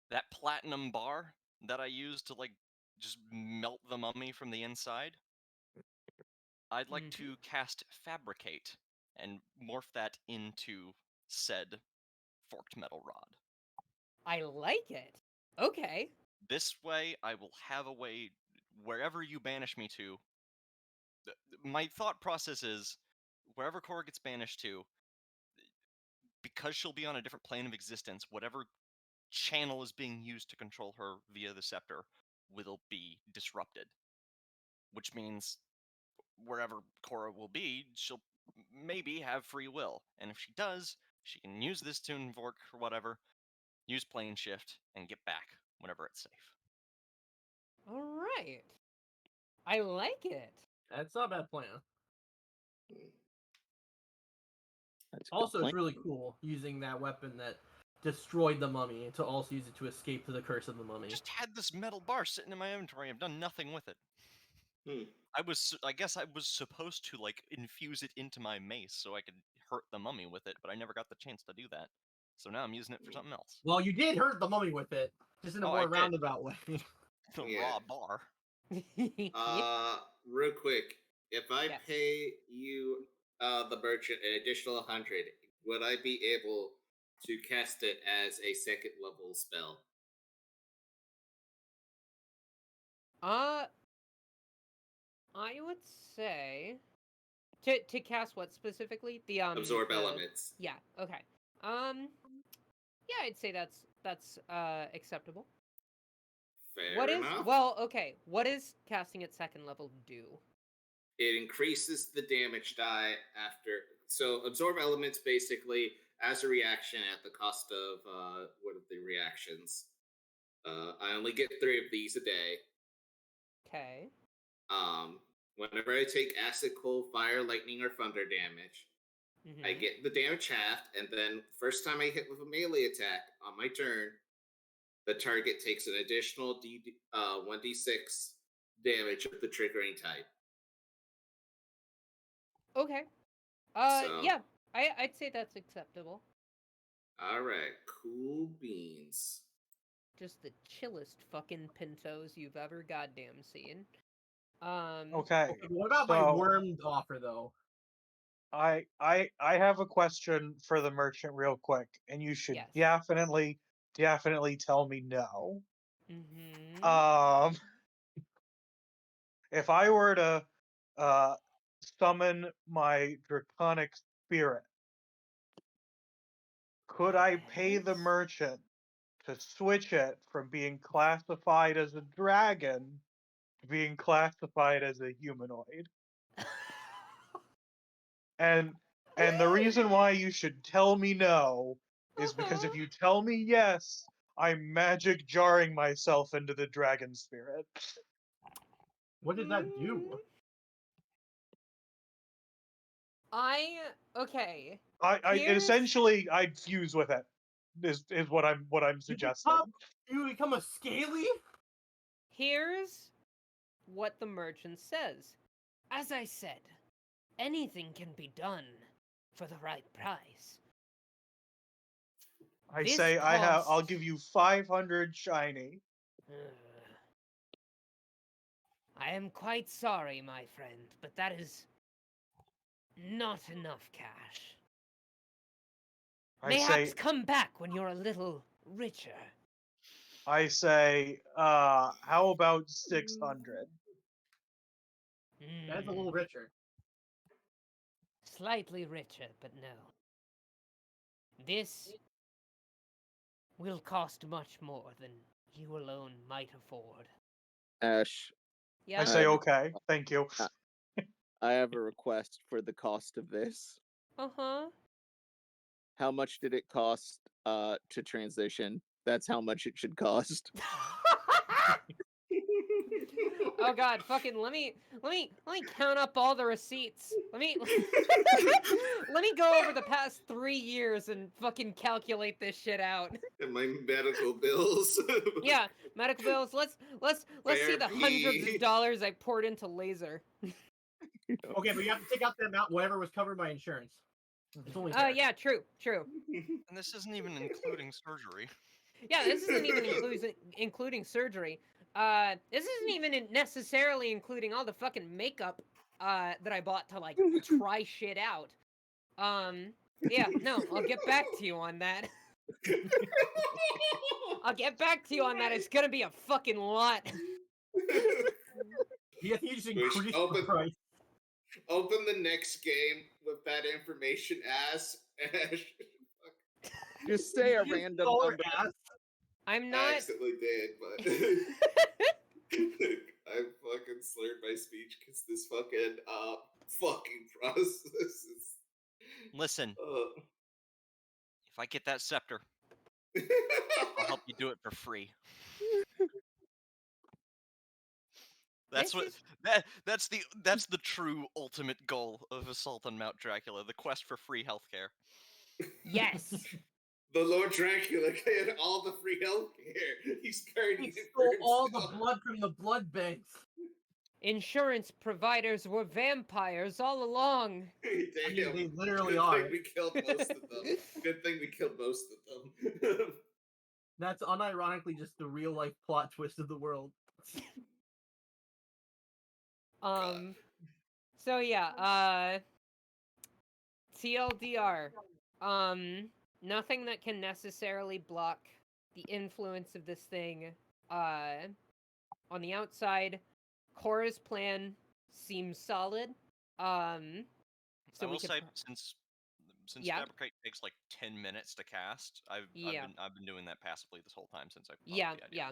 That platinum bar that I used to just melt the mummy from the inside, I'd like to cast Fabricate and morph that into said forked metal rod. I like it. Okay. This way, I will have a way, wherever you banish me to. My thought process is, wherever Cora gets banished to, because she'll be on a different plane of existence, whatever channel is being used to control her via the scepter will be disrupted. Which means wherever Cora will be, she'll maybe have free will. And if she does, she can use this tune fork or whatever, use plane shift, and get back whenever it's safe. All right. I like it. That's not a bad plan. That's a good Also, plan. it's really cool using that weapon that destroyed the mummy to also use it to escape to the curse of the mummy. Just had this metal bar sitting in my inventory. I've done nothing with it. I guess I was supposed to like infuse it into my mace so I could hurt the mummy with it, but I never got the chance to do that. So now I'm using it for something else. Well, you did hurt the mummy with it, just in a Oh, I more did. roundabout way. The Yeah. raw bar. Real quick, if I Yes. pay you, the merchant, an additional 100, would I be able to cast it as a second level spell? I would say to cast what specifically? The Absorb the- elements. Yeah. Okay. Yeah, I'd say that's acceptable. Fair enough. Okay. What does casting at second level do? It increases the damage die after. So absorb elements basically as a reaction at the cost of what are the reactions? I only get 3 of these a day. Okay. Whenever I take acid, cold, fire, lightning, or thunder damage, I get the damage halved, and then first time I hit with a melee attack on my turn, the target takes an additional 1d6 damage of the triggering type. Okay. So- Yeah. I'd say that's acceptable. All right, cool beans. Just the chillest fucking pintos you've ever goddamn seen. Okay. Okay, but what about my So- wormed offer, though? I have a question for the merchant real quick, and you should Yes. definitely tell me no. Mm-hmm. If I were to summon my draconic spirit, could I pay the Yes. merchant to switch it from being classified as a dragon to being classified as a humanoid? And the reason why you should tell me no is because if you tell me yes, I'm magic jarring myself into the dragon spirit. What did that do? Okay. I Here's- essentially I'd fuse with it. Is what I'm suggesting. You become a scaly? Here's what the merchant says. As I said, anything can be done for the right price. I This say I'll costs- give you 500 shiny. I am quite sorry, my friend, but that is not enough cash. I Mayhaps say come back when you're a little richer. how about 600? That's a Hmm, little richer. slightly richer, but no. This will cost much more than you alone might afford. Ash, Yeah. I say Uh, okay, thank you. I have a request for the cost of this. Uh-huh. How much did it cost to transition? That's how much it should cost. Oh god, fucking let me count up all the receipts. Let me let me go over the past 3 years and fucking calculate this shit out. And my medical bills. Yeah, medical bills. Let's see the hundreds Therapy. of dollars I poured into laser. Okay, but you have to take out the amount whatever was covered by insurance. It's only fair. Yeah, true. And this isn't even including surgery. Yeah, this isn't even including surgery. This isn't even necessarily including all the fucking makeup that I bought to like try shit out. Yeah, no, I'll get back to you on that. I'll get back to you on that. It's gonna be a fucking lot. You just Which increase the open- price. Open the next game with that information as Ash. Just say a You just random call her number. ass. I'm I not. accidentally did, but I fucking slurred my speech because this fucking fucking processes. Listen, if I get that scepter, I'll help you do it for free. That's that's the true ultimate goal of Assault on Mount Dracula, the quest for free healthcare. Yes. The Lord Dracula had all the free healthcare. He's guarding He it stole for all the himself. blood from the blood banks. Insurance providers were vampires all along. I Damn. mean, they literally Good are. thing we killed most of them. Good thing we killed most of them. That's unironically just the real life plot twist of the world. So yeah, TLDR. Nothing that can necessarily block the influence of this thing. On the outside, Cora's plan seems solid. So I will we could say, since Yeah. Fabricate takes like 10 minutes to cast, I've been doing that passively this whole time since I thought yeah, of the idea. yeah.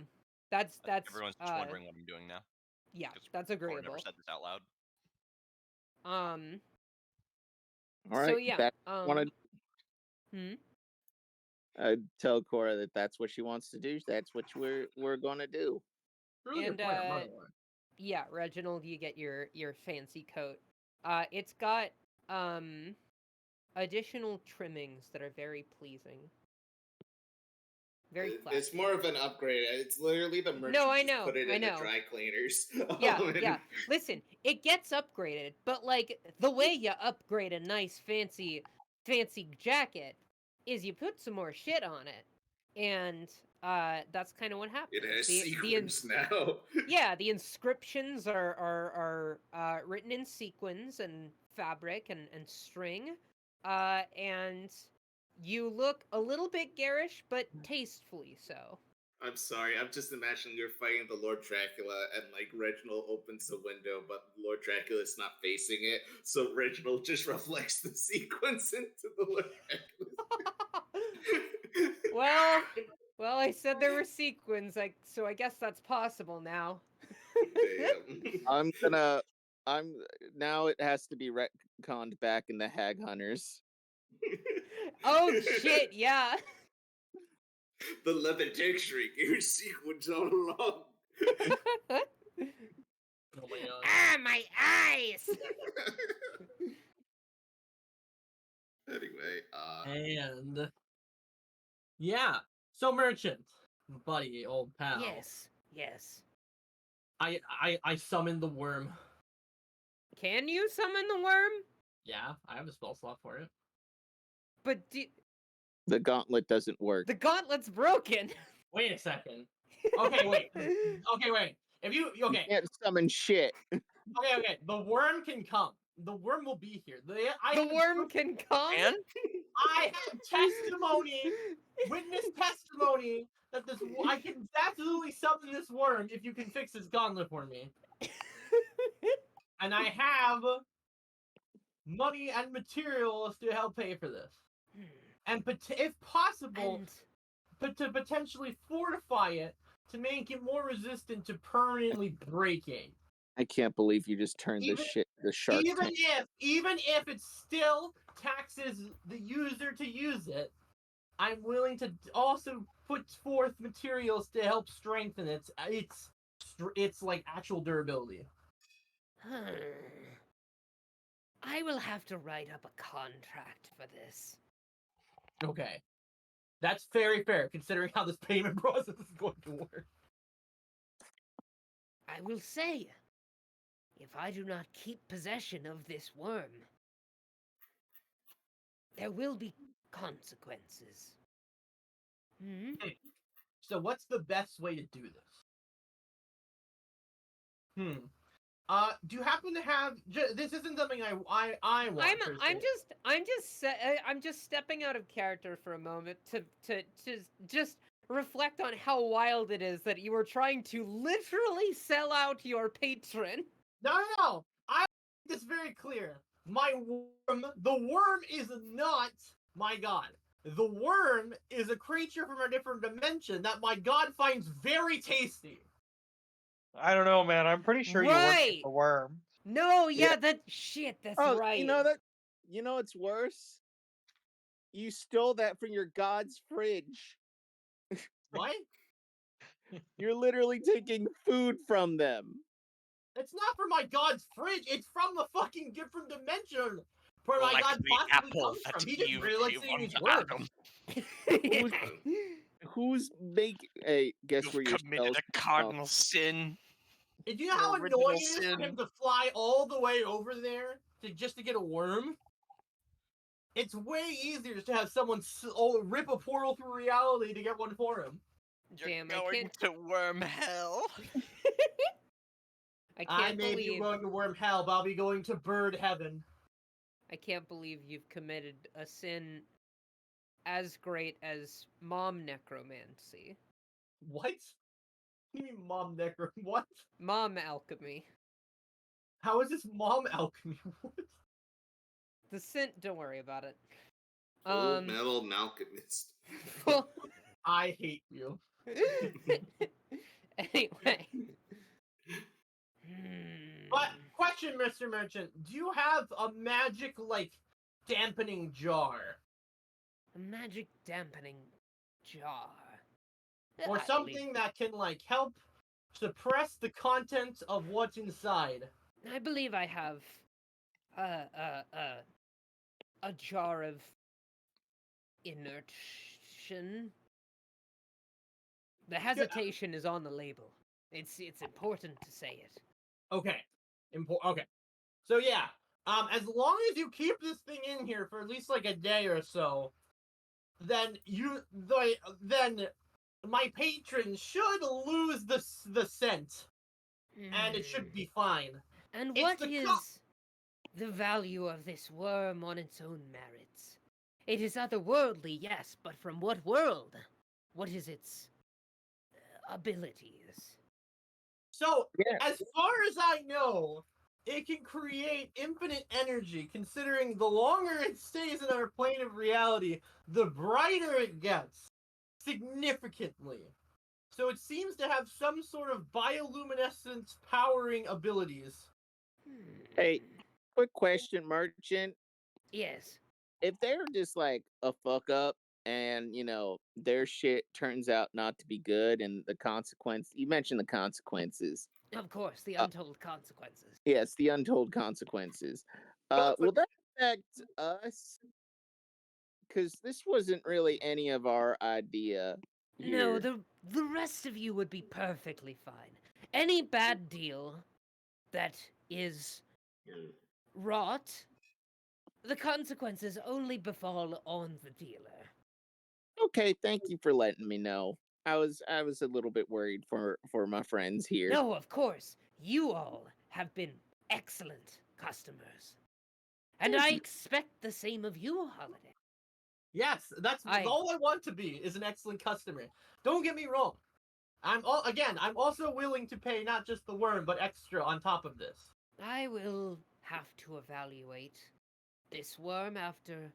That's I think everyone's just wondering what I'm doing now. yeah, 'cause that's Cora agreeable. never said this out loud. All right. So yeah, Want to tell Cora that that's what she wants to do. That's what we're gonna do. Really And, good plan, by the way. yeah, Reginald, you get your fancy coat. It's got additional trimmings that are very pleasing. Very classy. It's more of an upgrade. It's literally the merchant No, I just know, put it I in the know. dry cleaners. Yeah, yeah. Listen, it gets upgraded, but like the way you upgrade a nice fancy jacket is you put some more shit on it. And that's kind of what happens. It has sequins now. Yeah, the inscriptions are written in sequins and fabric and string. And you look a little bit garish, but tastefully so. I'm sorry, I'm just imagining you're fighting the Lord Dracula and like Reginald opens the window, but Lord Dracula's not facing it, so Reginald just reflects the sequence into the Lord Dracula. Well, I said there were sequins, so I guess that's possible now. Damn. Now it has to be retconned back in the Hag Hunters. Oh shit, yeah. The leather texture gave sequins all along. Oh my god. Ah, my eyes! Anyway, And yeah, so merchant, buddy, old pal. Yes. I summoned the worm. Can you summon the worm? Yeah, I have a spell slot for it. But The gauntlet doesn't work. the gauntlet's broken. Wait a second. Okay, wait. If you You can't summon shit. Okay. The worm can come. The worm will be here. The worm can come. And I have testimony, witness testimony that I can absolutely summon this worm if you can fix this gauntlet for me. And I have money and materials to help pay for this. And if possible, to potentially fortify it to make it more resistant to permanently breaking. I can't believe you just turned this shit to Shark Tank. Even if it still taxes the user to use it, I'm willing to also put forth materials to help strengthen its like actual durability. I will have to write up a contract for this. Okay. That's very fair, considering how this payment process is going to work. I will say, if I do not keep possession of this worm, there will be consequences. So what's the best way to do this? Do you happen to have? This isn't something I want. I'm just stepping out of character for a moment to just reflect on how wild it is that you were trying to literally sell out your patron. No. I make this very clear. The worm is not my god. The worm is a creature from a different dimension that my god finds very tasty. I don't know, man. I'm pretty sure you work with the worm. No, yeah, Yeah. that shit. That's Oh, right. you know what's worse? You stole that from your god's fridge. What? You're literally taking food from them. It's not from my god's fridge. It's from the fucking different dimension where my Like god the possibly apple comes that from. He just you really likes gave saying unto these words. Adam. Who's make a guess You've where your committed spells a cardinal sin. And do you know how Original annoying it is for sin. him to fly all the way over there just to get a worm? It's way easier to have someone rip a portal through reality to get one for him. You're Damn, I going can't. to worm hell. I I can't may be believe. going to worm hell, but I'll be going to bird heaven. I can't believe you've committed a sin as great as mom necromancy. What? You mean mom necro? What? Mom alchemy. How is this mom alchemy? What? The sin. Don't worry about it. Full Metal Alchemist. Well, I hate you. anyway. But question, Mr. Merchant, do you have a magic like dampening jar A magic dampening jar. or I something that can like help suppress the contents of what's inside? I believe I have a jar of inertion. The hesitation is on the label. It's important to say it. Okay. Okay. So yeah, as long as you keep this thing in here for at least like a day or so, then then my patrons should lose the scent, and it should be fine. And It's what the is the value of this worm on its own merits? It is otherworldly, yes, but from what world? What is its abilities? So, Yeah. as far as I know, it can create infinite energy, considering the longer it stays in our plane of reality, the brighter it gets. Significantly. So it seems to have some sort of bioluminescence powering abilities. Hey, quick question, Merchant. Yes. If they're just like a fuck up and their shit turns out not to be good and the consequence, you mentioned the consequences. Of course, the untold consequences. Yes, the untold consequences. But Will that affect us? Because this wasn't really any of our idea No, here. the rest of you would be perfectly fine. Any bad deal that is wrought, the consequences only befall on the dealer. Okay, thank you for letting me know. I was a little bit worried for my friends here. No, of course, you all have been excellent customers. And Thank I you. expect the same of you, Holiday. yes, that's all I want to be is an excellent customer. Don't get me wrong. I'm also willing to pay not just the worm, but extra on top of this. I will have to evaluate this worm after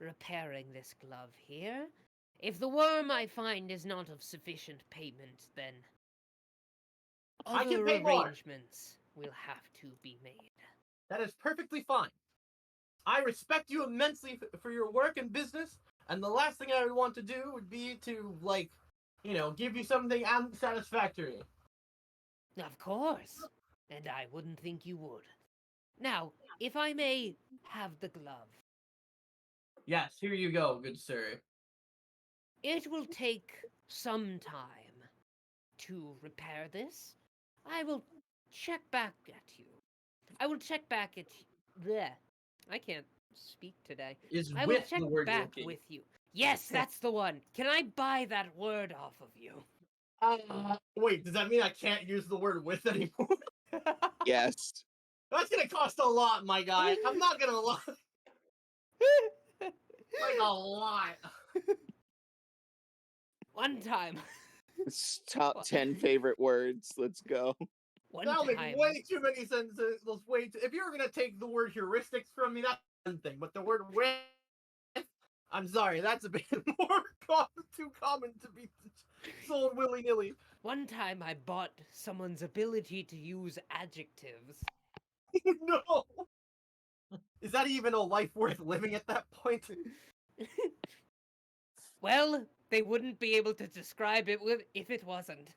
repairing this glove here. If the worm I find is not of sufficient payment, then I can other pay more. arrangements will have to be made. That is perfectly fine. I respect you immensely for your work and business, and the last thing I would want to do would be to, give you something unsatisfactory. Of course, and I wouldn't think you would. Now, if I may have the glove. Yes, here you go, good sir. It will take some time to repair this. I will check back at you. I will check back at bleh. I can't speak today. Is I will with check the word back looking. with you. Yes, that's the one. Can I buy that word off of you? Wait, does that mean I can't use the word with anymore? Yes. That's gonna cost a lot, my guy. I'm not gonna lie. Like a lot. One time. Top 10 favorite words. Let's go. One That'll make time. way too many sentences. If you're gonna take the word heuristics from me, that's one thing. But the word with, I'm sorry, that's a bit too common to be sold willy nilly. One time I bought someone's ability to use adjectives No. Is that even a life worth living at that point? Well, they wouldn't be able to describe it if it wasn't.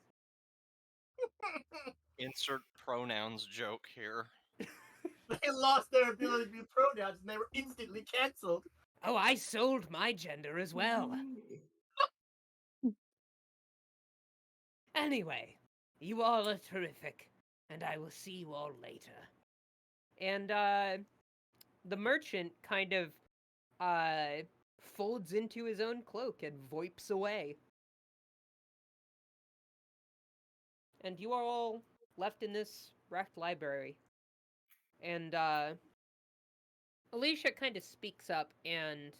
Insert pronouns joke here. They lost their ability to be pronouns and they were instantly cancelled. Oh, I sold my gender as well. Anyway, you all are terrific, and I will see you all later. And the merchant kind of folds into his own cloak and voips away. And you are all left in this wrecked library. And Alicia kind of speaks up and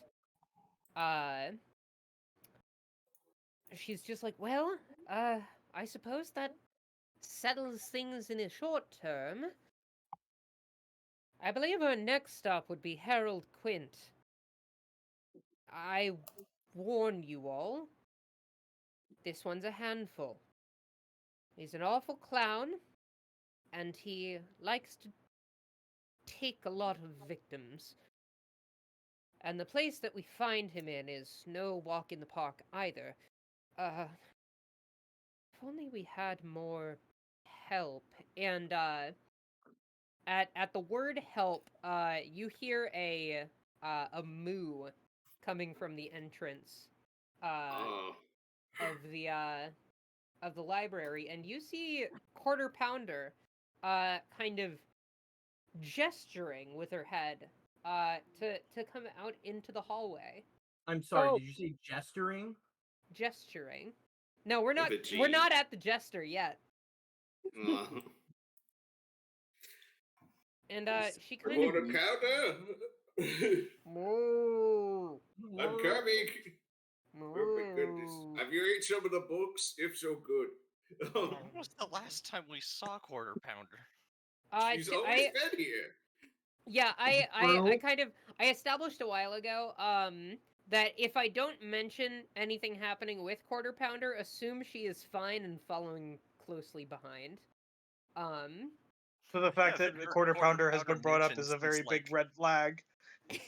she's just like, well, I suppose that settles things in the short term. I believe our next stop would be Harold Quint. I warn you all, this one's a handful. He's an awful clown, and he likes to take a lot of victims. And the place that we find him in is no walk in the park either. If only we had more help. And at the word help, you hear a moo coming from the entrance of the library, and you see Quarter Pounder kind of gesturing with her head to come out into the hallway. I'm sorry, Oh. did you say gesturing? Gesturing. No, we're not. With a G. We're not at the jester yet. And she kind of. Quarter pounder. Moo. I'm coming. Oh my goodness. Moo. Have you read some of the books? If so, good. When was the last time we saw Quarter Pounder? She's always been here. Yeah, I True. kind of I established a while ago that if I don't mention anything happening with Quarter Pounder, assume she is fine and following closely behind. So the fact Yeah, that I've the heard Quarter Quarter Pounder has Pounder been brought up mentioned is a very since, big like, red flag. The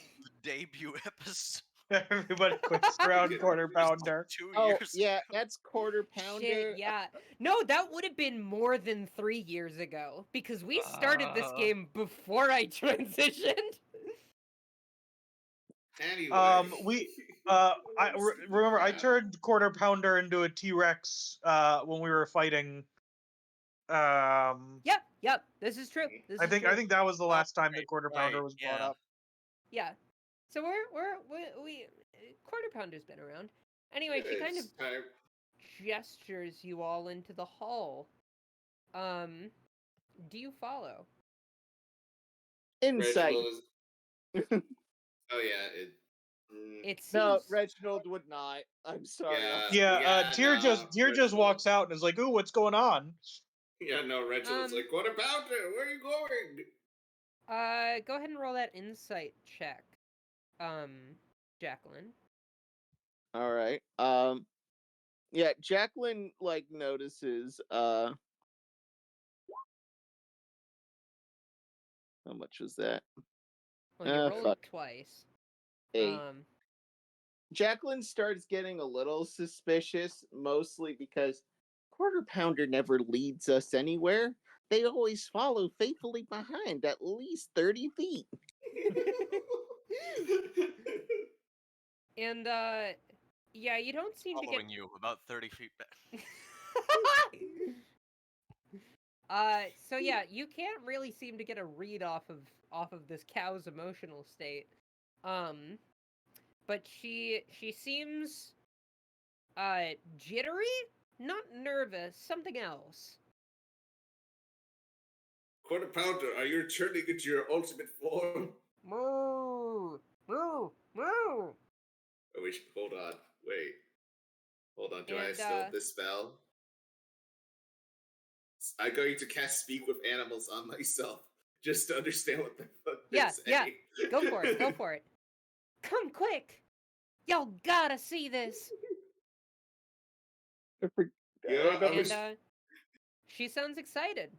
debut episode. Everybody quits around Quarter Pounder. 2 Oh, years. yeah, that's Quarter Pounder. Shit, yeah. No, that would have been more than 3 years ago because we started this game before I transitioned. Anyway. Remember I Yeah. turned Quarter Pounder into a T-Rex when we were fighting. Yep, this is true. This I is think true. I think that was the last time that right, Quarter Pounder right, was brought yeah. up. Yeah. So we Quarter Pounder's been around. Anyway, she kind of It's time. gestures you all into the hall. Do you follow? Insight. Reginald is... Oh yeah, It seems No, Reginald would not. I'm sorry. Yeah, Tyr just walks out and is like, "Ooh, what's going on?" Yeah, no, Reginald's like, "Quarter Pounder, where are you going?" Go ahead and roll that insight check. Jacqueline. All right. Yeah, Jacqueline like notices how much was that? Well, you rolled Fuck. twice. 8. Jacqueline starts getting a little suspicious, mostly because Quarter Pounder never leads us anywhere. They always follow faithfully behind at least 30 feet. And yeah, you don't seem to get Following you about 30 feet back. So yeah, you can't really seem to get a read off of this cow's emotional state. But she seems jittery, not nervous, something else. Quarter Pounder, are you turning into your ultimate form? Moo, moo, moo. Oh, we should hold on. Wait. Hold on. Do I And, still dispel? I'm going to cast Speak with Animals on myself just to understand what the fuck they're saying. Go for it. Go for it. Come quick. Y'all gotta see this. Yeah, And she sounds excited.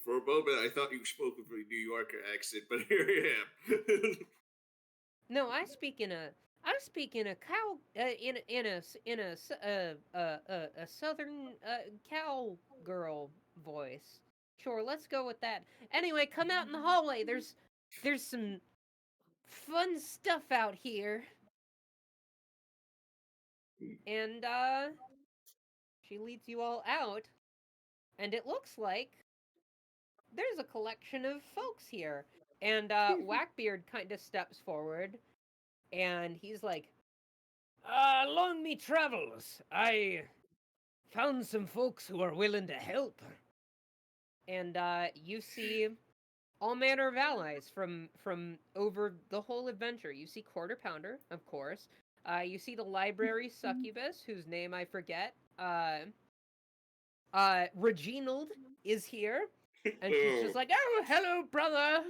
For a moment, I thought you spoke with a New Yorker accent, but here I am. No, I speak in a cow a southern cowgirl voice. Sure, let's go with that. Anyway, come out in the hallway. There's some fun stuff out here. And she leads you all out, and it looks like there's a collection of folks here. And Whackbeard kind of steps forward, and he's like, along me travels, I found some folks who are willing to help. And you see all manner of allies from over the whole adventure. You see Quarter Pounder, of course. You see the library succubus, whose name I forget. Reginald is here, and she's just like, "Oh, hello, brother.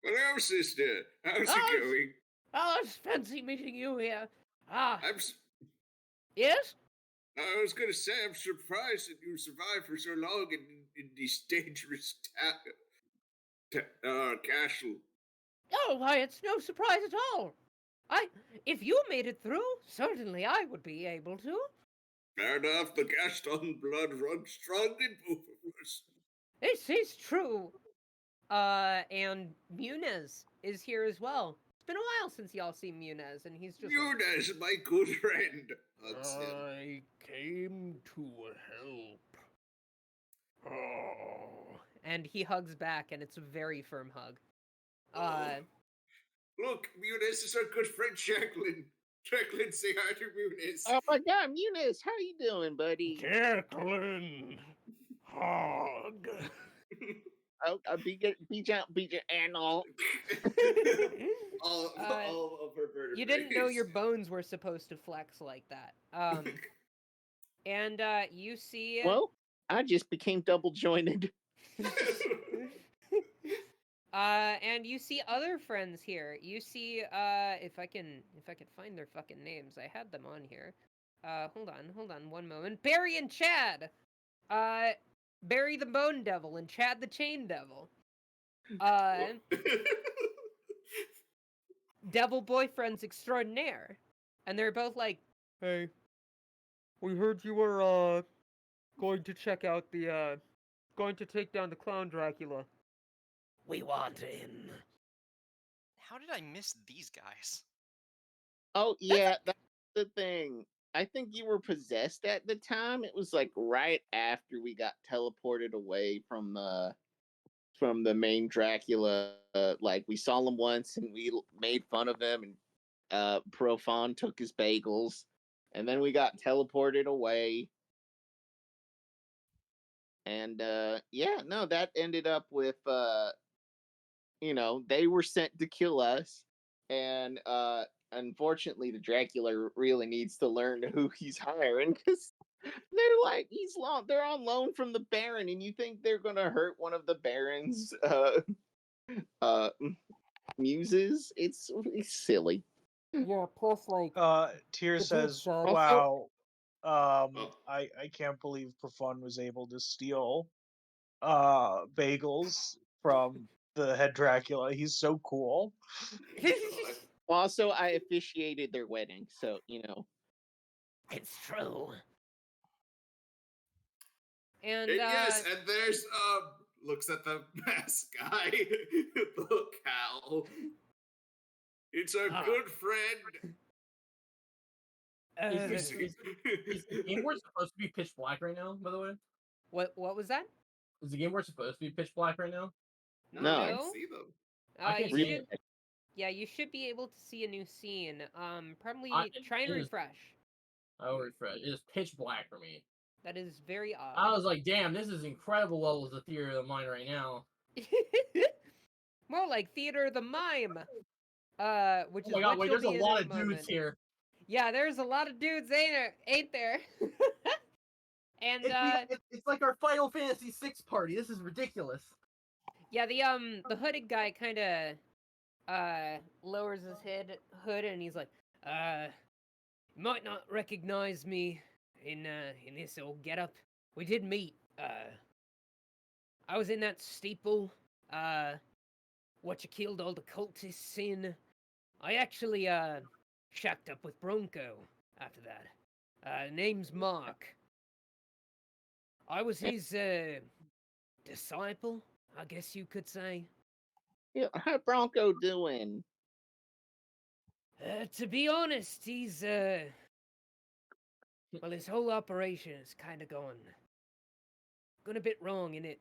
Hello, sister. How's Oh, it going? Oh, it's fancy meeting you here. Ah, I'm. yes? I was gonna say I'm surprised that you survived for so long in this dangerous castle. Oh, why, it's no surprise at all. If you made it through, certainly I would be able to. Fair enough. The Gaston blood runs strong in both of us. This is true. And Munez is here as well. It's been a while since y'all seen Munez, and he's just Munez, my good friend. Hugs him. I came to help. Oh. And he hugs back, and it's a very firm hug. Look, Munez is our good friend Jacqueline. Jacqueline, say hi to Munez. Oh my God, Munez, how you doing, buddy? Jacqueline, hog. Oh, beat your animal. all of her vertebrae. You didn't know your bones were supposed to flex like that. And you see. Well, I just became double jointed. And you see other friends here. You see, if I can find their fucking names, I had them on here. Hold on, one moment. Barry and Chad. Barry the Bone Devil and Chad the Chain Devil. Devil boyfriends extraordinaire, and they're both like, Hey, we heard you were going to check out the going to take down the clown Dracula. we want in. How did I miss these guys? Oh yeah, that's the thing. I think you were possessed at the time. It was like right after we got teleported away from the main Dracula. Like we saw him once and we made fun of him, and Profond took his bagels, and then we got teleported away. And yeah, no, that ended up with they were sent to kill us, and unfortunately the Dracula really needs to learn who he's hiring, because they're like they're on loan from the Baron, and you think they're gonna hurt one of the Baron's muses? It's silly. Yeah, plus like Tyr the says, dude said- "Wow, I can't believe Profond was able to steal bagels from the head Dracula. He's so cool." Also, I officiated their wedding, so It's true. And yes, and there's looks at the mask guy, the cow. It's our good friend. Is the game board supposed to be pitch black right now, by the way? what was that? Is the game board supposed to be pitch black right now? No. I can see them. I can't You see should, yeah, you should be able to see a new scene. Probably it try and is- refresh. I'll refresh. It is pitch black for me. That is very odd. I was like, damn, this is incredible levels of theater of the mind right now. More like Theater of the Mime. Which Oh is my god, what wait, you'll there's a be in lot in of moment. dudes here. Yeah, there's a lot of dudes, ain't there? And It's like our Final Fantasy VI party. This is ridiculous. yeah, the hooded guy kind of lowers his hood and he's like, you might not recognize me in this old getup. We did meet I was in that steeple, what you killed all the cultists in. I actually, shacked up with Bronco after that. Name's Mark. I was his, disciple, I guess you could say. Yeah, how Bronco doing? To be honest, he's, well, his whole operation is kind of gone a bit wrong in it.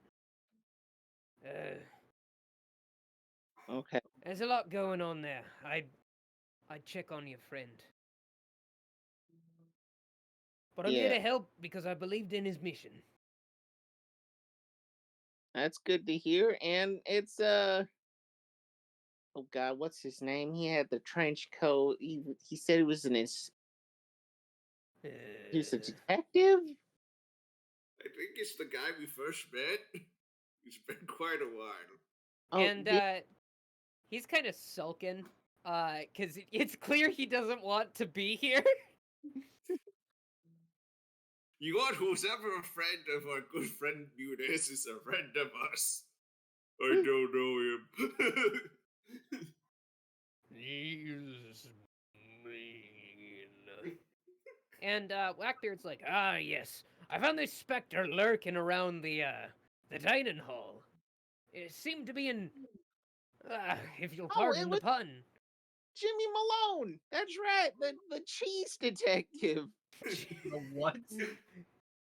Okay. There's a lot going on there. I'd check on your friend. But I'm here Yeah. to help because I believed in his mission. That's good to hear. And it's oh god, what's his name? He had the trench coat. He said he was he was a detective? I think it's the guy we first met. It's been quite a while. Oh, And yeah. he's kind of sulking, because it's clear he doesn't want to be here. You want who's ever a friend of our good friend Nunez is a friend of us. I don't know him. He's mean. And Blackbeard's like, ah, yes, I found this specter lurking around the dining hall. It seemed to be in, if you'll Oh, pardon it the was pun. Jimmy Malone. That's right. The cheese detective. The what?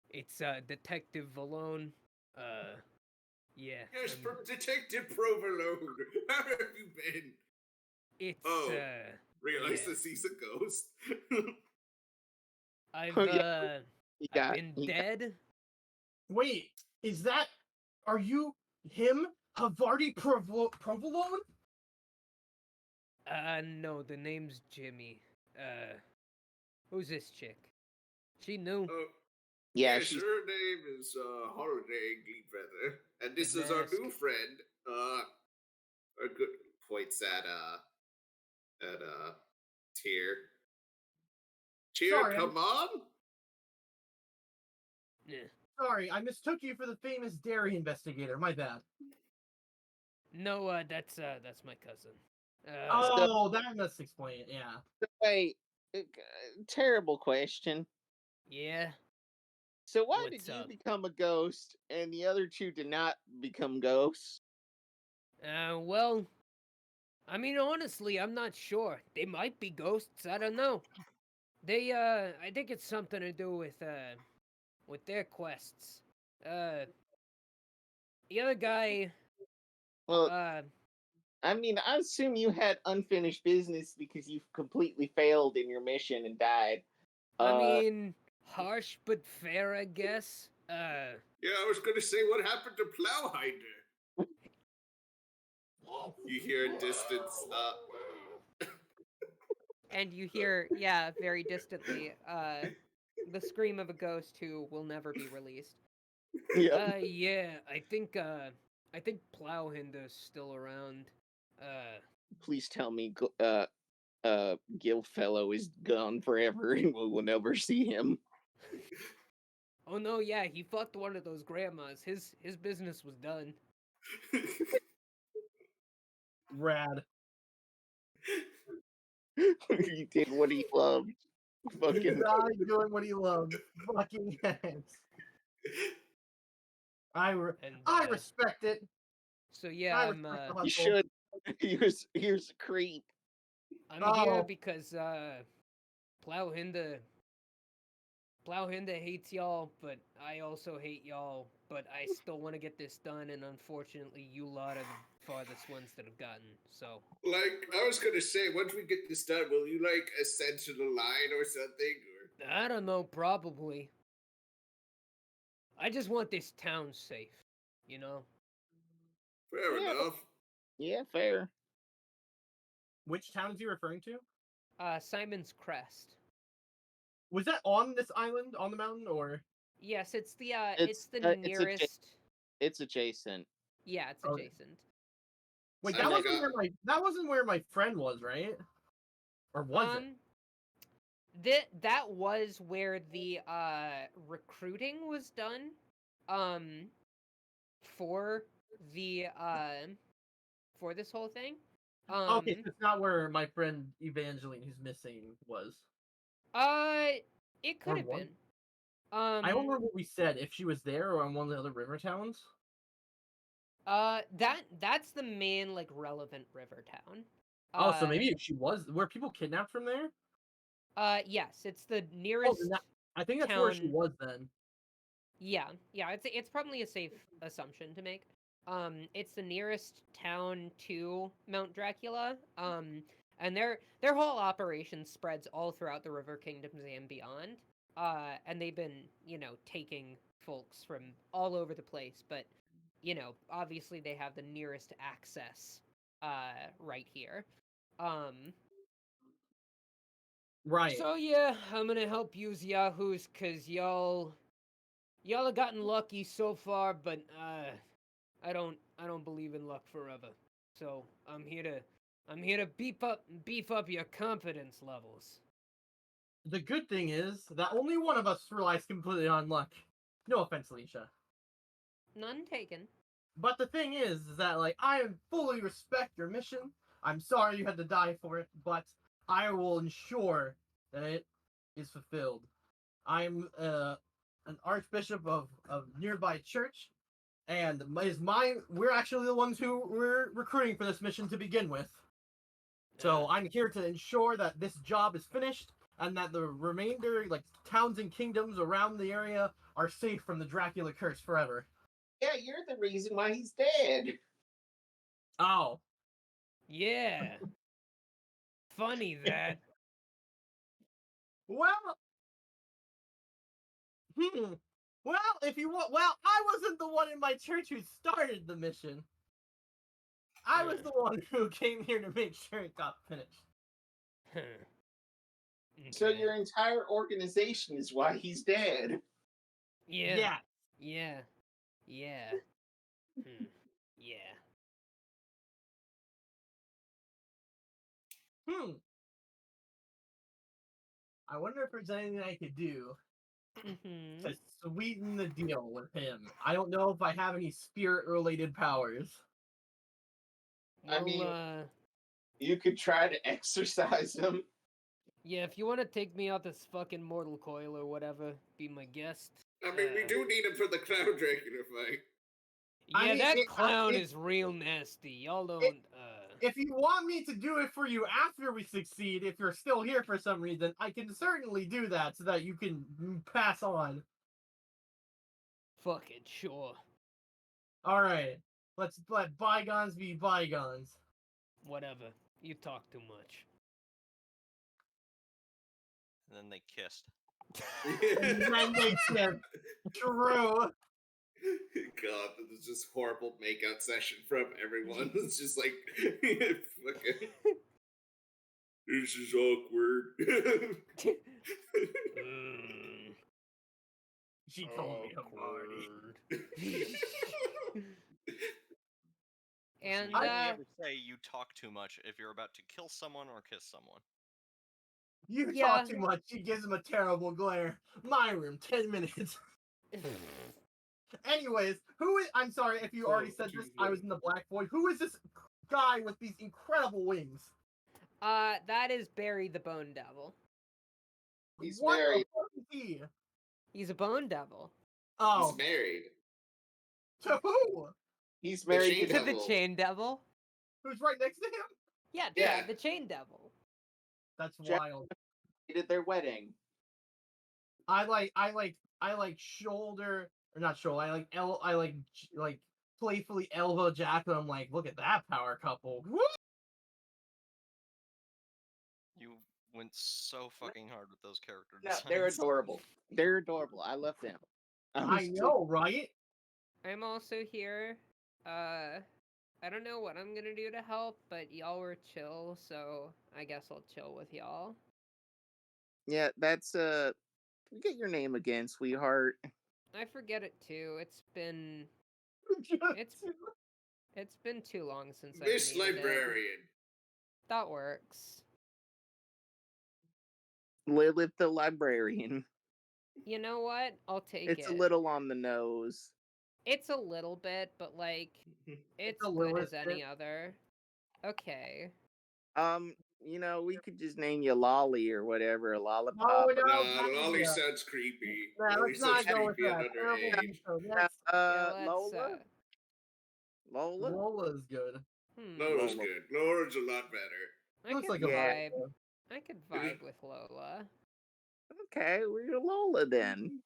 It's Detective Valone. Yeah. Yes, Detective Provolone. How have you been? It's Oh, realize yeah. that he's a ghost. I've Yeah. I've been dead. Wait, are you him? Havarti Provolone? No, the name's Jimmy. Who's this chick? She knew. Yeah, yes, she's her name is Holiday Gleefeather, and this is our Mask. new friend. A good points at Tyr. Tyr, Sorry, come on. Yeah. Sorry, I mistook you for the famous dairy investigator. My bad. No, that's my cousin. Oh, that must explain it. Yeah. wait. Terrible question. Yeah. So why What's did you up? become a ghost and the other two did not become ghosts? Well, I mean, honestly, I'm not sure. They might be ghosts. I don't know. They, I think it's something to do with their quests. The other guy, Well, uh, I mean, I assume you had unfinished business because you completely failed in your mission and died. I mean, harsh but fair, I guess. Yeah, I was gonna say, what happened to Plowhinder? You hear a distance. And you hear, yeah, very distantly, the scream of a ghost who will never be released. Yeah. Yeah, I think Plowhinder's still around. Please tell me, Gilfellow is gone forever and we will never see him. Oh no, yeah, he fucked one of those grandmas. His business was done. Rad. He did what he loved. He Fucking. died doing what he loved. Fucking heads. I And respect it. so yeah, I I'm respect the You hustle. should. Here's a creep. I'm here Oh. because Plowhinda hates y'all, but I also hate y'all, but I still want to get this done, and unfortunately you lot are the farthest ones that have gotten, so. Like, I was gonna say, once we get this done, will you, like, ascend to the line or something? Or... I don't know, probably. I just want this town safe, you know? Fair Yeah. enough. Yeah, fair. Which town is he referring to? Simon's Crest. Was that on this island, on the mountain, or? Yes, it's the It's nearest. It's adjacent. Yeah, it's Okay. adjacent. Wait, I that wasn't where my friend was, right? Or was it? That was where the recruiting was done. for the for this whole thing. Okay, so it's not where my friend Evangeline, who's missing, was. It could Or have one. been. I don't remember what we said. If she was there or on one of the other river towns. That's the main like relevant river town. Oh, so maybe if she was, were people kidnapped from there? Yes, it's the Oh, nearest then I think that's where she town. was then. Yeah, it's probably a safe assumption to make. It's the nearest town to Mount Dracula. And their whole operation spreads all throughout the River Kingdoms and beyond. And they've been, taking folks from all over the place, but obviously they have the nearest access right here. Right. So yeah, I'm gonna help use Yahoos cause y'all have gotten lucky so far, but I don't believe in luck forever. So I'm here to beef up your confidence levels. The good thing is that only one of us relies completely on luck. No offense, Alicia. None taken. But the thing is that, like, I fully respect your mission. I'm sorry you had to die for it, but I will ensure that it is fulfilled. I'm an archbishop of nearby church, and we're actually the ones who were recruiting for this mission to begin with. So I'm here to ensure that this job is finished and that the remainder, like towns and kingdoms around the area, are safe from the Dracula curse forever. Yeah, you're the reason why he's dead. Oh. Yeah. Funny that. Well, well, if you want, well, I wasn't the one in my church who started the mission. I was the one who came here to make sure it got finished. Okay. So your entire organization is why he's dead. Yeah. Yeah. Yeah. Yeah. I wonder if there's anything I could do Mm-hmm. to sweeten the deal with him. I don't know if I have any spirit-related powers. Well, I mean, you could try to exorcise him. yeah, if you want to take me out this fucking mortal coil or whatever, be my guest. I mean, we do need him for the Clown Dracula fight. Yeah, I mean, that clown is real nasty. Y'all don't. If you want me to do it for you after we succeed, if you're still here for some reason, I can certainly do that so that you can pass on. Fuck it, sure. Alright, let's let bygones be bygones. Whatever. You talk too much. And then they kissed. And then they said, True. God, this is just horrible makeout session from everyone. It's just like, fucking, this is awkward. She called me a Marty. And you only ever say you talk too much if you're about to kill someone or kiss someone. You Yeah. talk too much. She gives him a terrible glare. My room, 10 minutes. Anyways, I'm sorry if you already said this. I was in the Black Void. Who is this guy with these incredible wings? That is Barry the Bone Devil. He's What married. the fuck is he? He's a bone devil. Oh, He's married. to who? He's married chain to To the Devil. chain devil? Who's right next to him? Yeah, Yeah. the chain devil. That's Jack- wild. did their wedding. I like shoulder or not shoulder. I like playfully elbow Jack, and I'm like, look at that power couple. Woo! You went so fucking hard with those character No, designs. they're adorable. They're adorable. I love them. I know, right? I'm also here. I don't know what I'm gonna do to help, but y'all were chill, so I guess I'll chill with y'all. Yeah, that's get your name again, sweetheart. I forget it too. It's been too long since I Miss needed it. Librarian. That works. Lilith the librarian. You know what? I'll take It's it. a little on the nose. It's a little bit, but like it's a good Lilith as any bit. other. Okay. We could just name you Lolly or whatever, Lollipop. No, Nah, that would Lolly be sounds creepy. Nah, Lolly let's not sounds go with creepy that. and Terrible underage. intro. Next, Yeah, let's Lola? Lola? Lola's good. Lola's Lola. good. Lola's a lot better. I Looks could like a Yeah. vibe. vibe. I could vibe with Lola. Okay, we're your Lola then.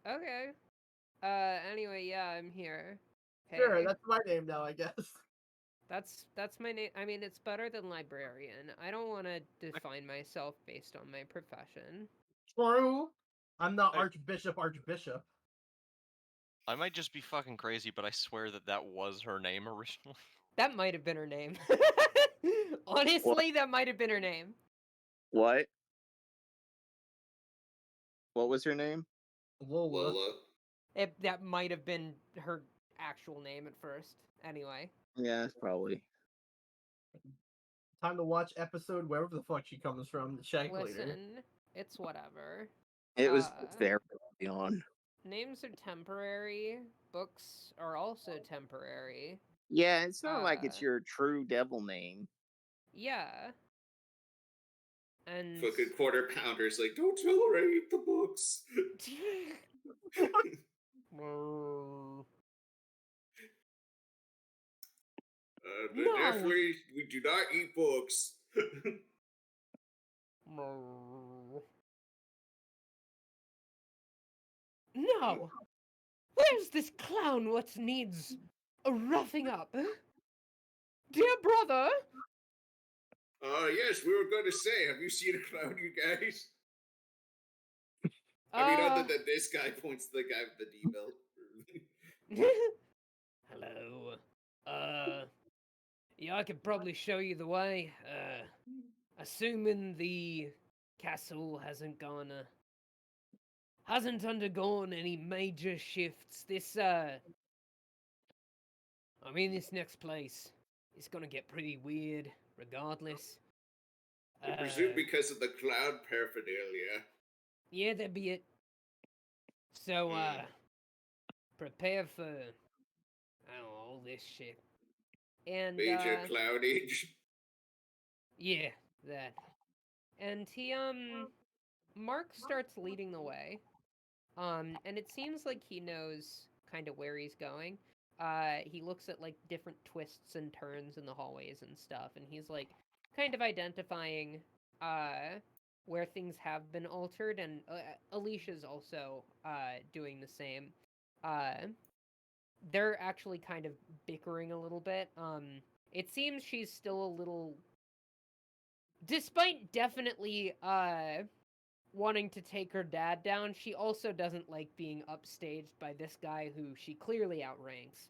Okay. Anyway, yeah, I'm here. Hey. Sure, that's my name now, I guess. That's my name. I mean, it's better than librarian. I don't want to define myself based on my profession. True. I'm not Hey. Archbishop. I might just be fucking crazy, but I swear that was her name originally. That might have been her name. Honestly, that might have been her name. What? What was her name? Lola. Lola. That might have been her actual name at first. Anyway. Yeah, it's probably. Time to watch episode wherever the fuck she comes from. Check later. Listen, it's whatever. It was Uh, very early on. Names are temporary. Books are also temporary. Yeah, it's not like it's uh, your true devil name. Yeah. And Fucking quarter pounders like, don't tell her I eat the books. No. Definitely, we do not eat books. No! Where's this clown what needs a roughing up? Dear brother! Yes, we were going to say, have you seen a clown, you guys? I mean, other than this guy points to the guy with the D belt. Hello. Yeah, I could probably show you the way. Assuming the castle hasn't undergone any major shifts, this this next place is gonna get pretty weird, regardless. I presume because of the clown paraphernalia. Yeah, that'd be it. So, prepare for, I don't know, all this shit. And, Major clownage. yeah, that. And he, Mark starts leading the way. And it seems like he knows kind of where he's going. He looks at, like, different twists and turns in the hallways and stuff, and he's, like, kind of identifying, where things have been altered, and Alicia's also doing the same. They're actually kind of bickering a little bit. It seems she's still a little, despite definitely wanting to take her dad down, she also doesn't like being upstaged by this guy who she clearly outranks.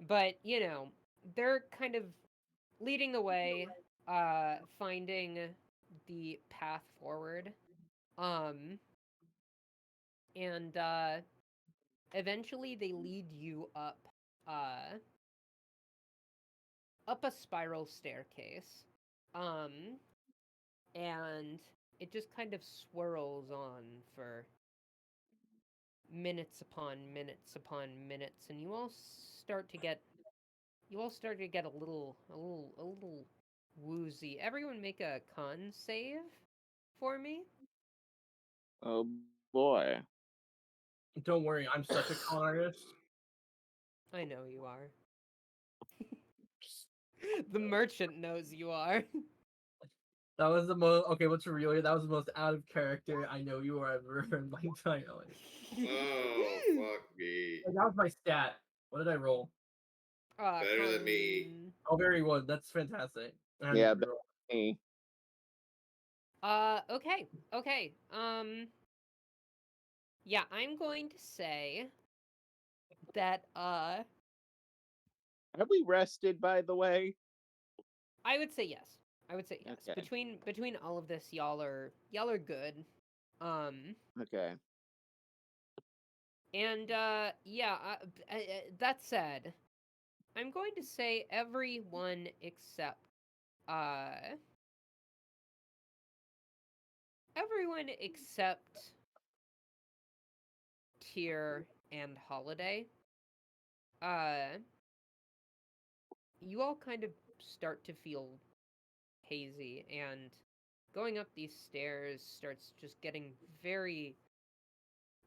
But you know, they're kind of leading the way, finding the path forward. And eventually they lead you up a spiral staircase. And it just kind of swirls on for minutes upon minutes upon minutes, and you all start to get a little woozy. Everyone make a con save for me. Oh boy. Don't worry, I'm such a con artist. I know you are. The merchant knows you are. That was the most okay. What's real here? That was the most out of character I know you are ever in my entire life. Oh, fuck me. That was my stat. What did I roll? Better than me. Oh, very good. That's fantastic. Yeah, but me. Okay. Yeah, I'm going to say that, Have we rested, by the way? I would say yes. Okay. Okay. Between all of this, y'all are good. Okay. And, yeah, that said, I'm going to say everyone except Tyr and Holiday, you all kind of start to feel hazy, and going up these stairs starts just getting very,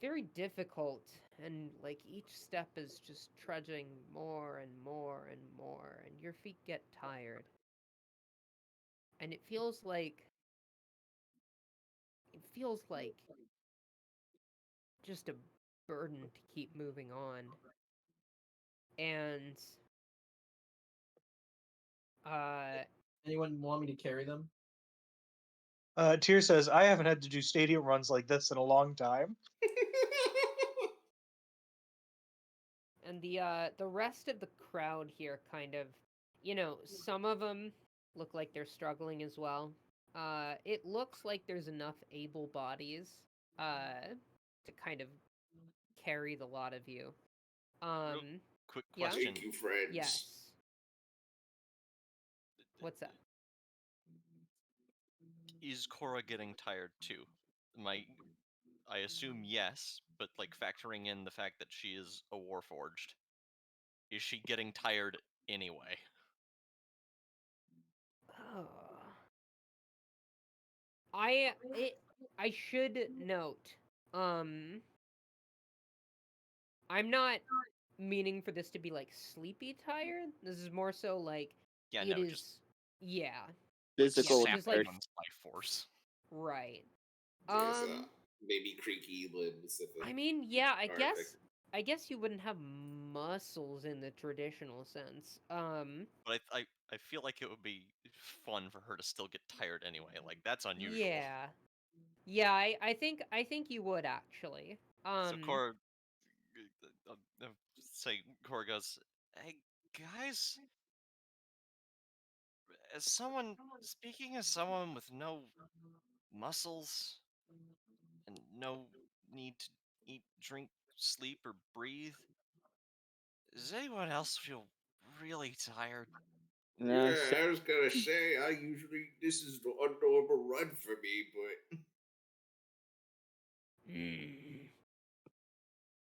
very difficult, and like each step is just trudging more and more and more, and your feet get tired. And it feels like just a burden to keep moving on. And Anyone want me to carry them? Tyr says, I haven't had to do stadium runs like this in a long time. and the rest of the crowd here kind of, some of them look like they're struggling as well. It looks like there's enough able bodies to kind of carry the lot of you. Quick Yeah? question. Thank you, friends. Yes. What's that? Is Cora getting tired too? I assume yes, but like factoring in the fact that she is a Warforged, is she getting tired anyway? Oh. I should note, I'm not meaning for this to be like sleepy tired. This is more so like Yeah, it no, is. just Yeah, Physical Yeah, just sapping like- one's life force. right. Yes, maybe creaky limbs. I mean, yeah, I Perfect. guess you wouldn't have muscles in the traditional sense. But I feel like it would be fun for her to still get tired anyway. Like that's unusual. Yeah. Yeah, I think you would actually. So Cora, say Cora goes, "Hey guys, speaking as someone with no muscles and no need to eat, drink, sleep, or breathe, does anyone else feel really tired?" No, Yeah, I was gonna say, this is the abnormal run for me, but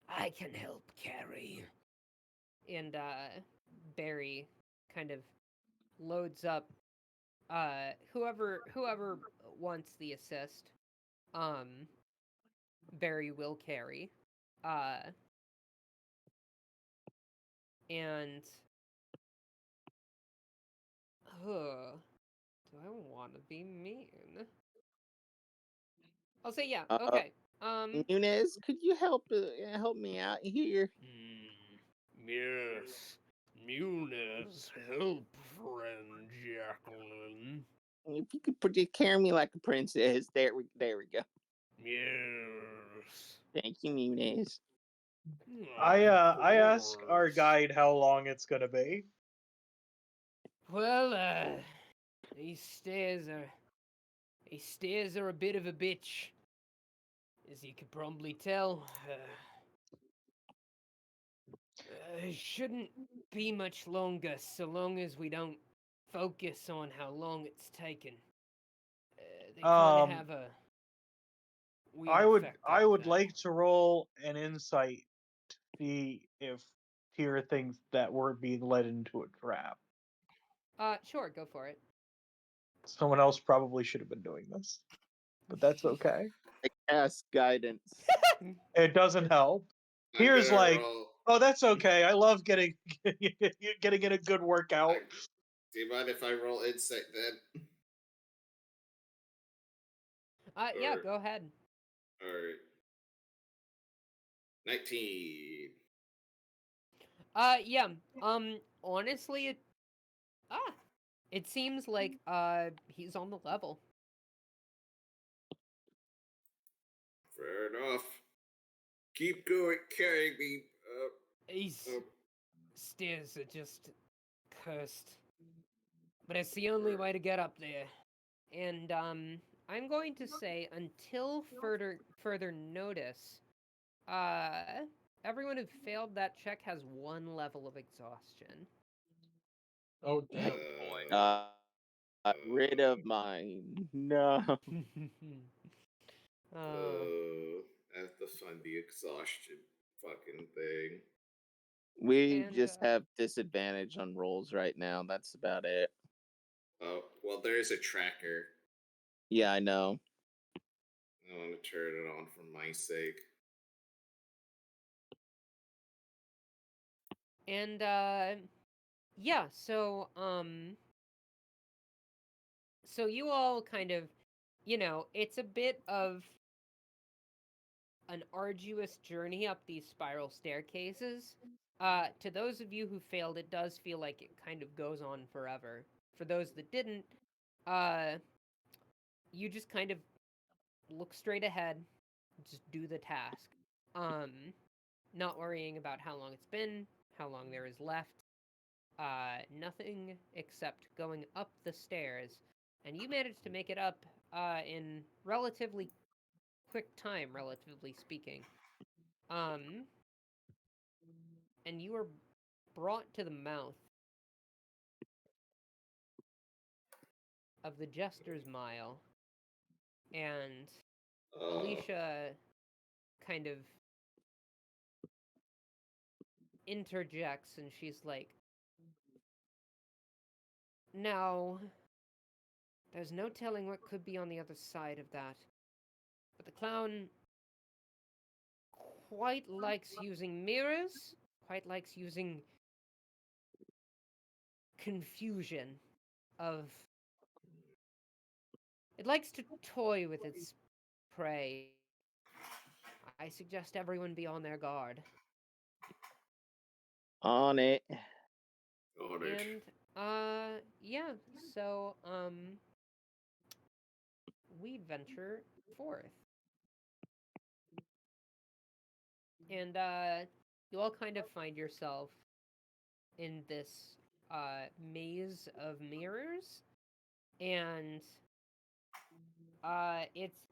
I can help carry. And Barry kind of loads up whoever wants the assist. Barry will carry. And do I want to be mean? I'll say yeah. Okay. Nunez, could you help me out here? Yes. Muniz, help, friend Jacqueline. If you could just carry me like a princess, there we go. Yes. Thank you, Nunez. I Of ask our course. guide how long it's gonna be. Well, these stairs are a bit of a bitch, as you could probably tell. It shouldn't be much longer, so long as we don't focus on how long it's taken. They kind of have a weird effect I would that. like to roll an insight to see if Tyr thinks that we're being led into a trap. Sure, go for it. Someone else probably should have been doing this, but that's okay. I cast guidance. It doesn't help. I'm Tyr's gonna like, roll. oh, that's okay. I love getting in a good workout. Do you mind if I roll insight then? Yeah, Or- go ahead. Alright. 19. Yeah. Honestly, it seems like he's on the level. Fair enough. Keep going, carrying me. These stairs are just cursed. But it's the only way to get up there. And I'm going to say until further notice, everyone who failed that check has 1 level of exhaustion. Oh, damn. Boy. Got rid of mine. No. Oh. I have to find the exhaustion fucking thing. We And, just have disadvantage on rolls right now. That's about it. Oh, well, there is a tracker. Yeah, I know. I want to turn it on for my sake. And yeah, so you all kind of, it's a bit of an arduous journey up these spiral staircases. To those of you who failed, it does feel like it kind of goes on forever. For those that didn't, you just kind of look straight ahead, just do the task. Not worrying about how long it's been, how long there is left. Nothing except going up the stairs. And you managed to make it up in relatively quick time, relatively speaking. And you are brought to the mouth of the Jester's Mile. And Alicia kind of interjects and she's like, now, there's no telling what could be on the other side of that. But the clown quite likes using mirrors, quite likes using confusion of... It likes to toy with its prey. I suggest everyone be on their guard. On it. On it. And, yeah, so, we venture forth. And, you all kind of find yourself in this, maze of mirrors. And,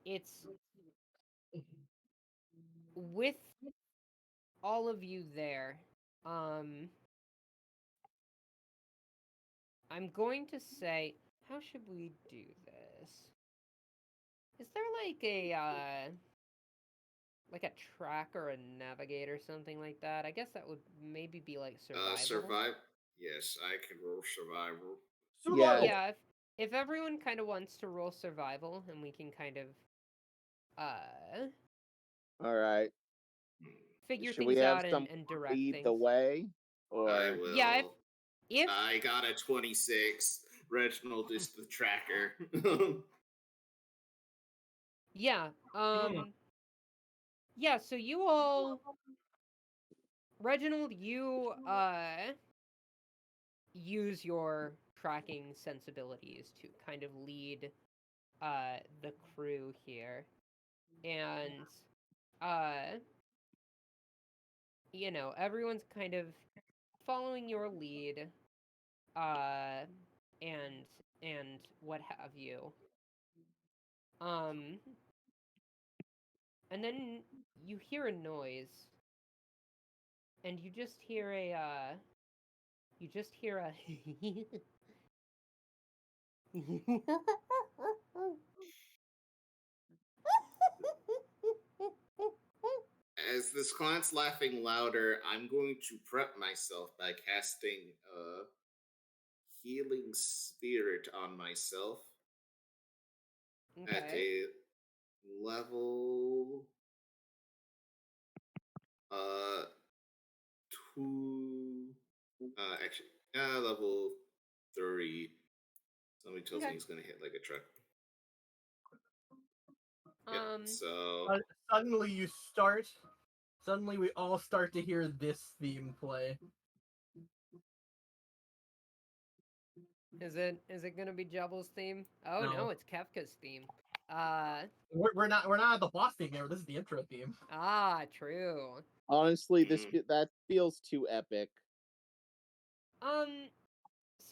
it's with all of you there, I'm going to say, how should we do this? Is there like a track or a navigate or something like that? I guess that would maybe be like survival. Survive? Yes, I can roll survival. Yeah. Yeah, if everyone kind of wants to roll survival, and we can kind of, All right. figure Should we things have out some and direct lead things. the way? Or I will. Yeah, if I got a 26. Reginald is the tracker. yeah, yeah, so you all, Reginald, you use your tracking sensibilities to kind of lead the crew here. And everyone's kind of following your lead, and what have you. And then you hear a noise, and you just hear a As this client's laughing louder, I'm going to prep myself by casting Healing Spirit on myself at Okay. a level 2, level 3. Somebody tells me he's gonna hit like a truck. Yeah, so Suddenly we all start to hear this theme play. Is it gonna be Jubble's theme? Oh No. no, it's Kefka's theme. We're not at the boss theme there. This is the intro theme. True. honestly, that feels too epic. So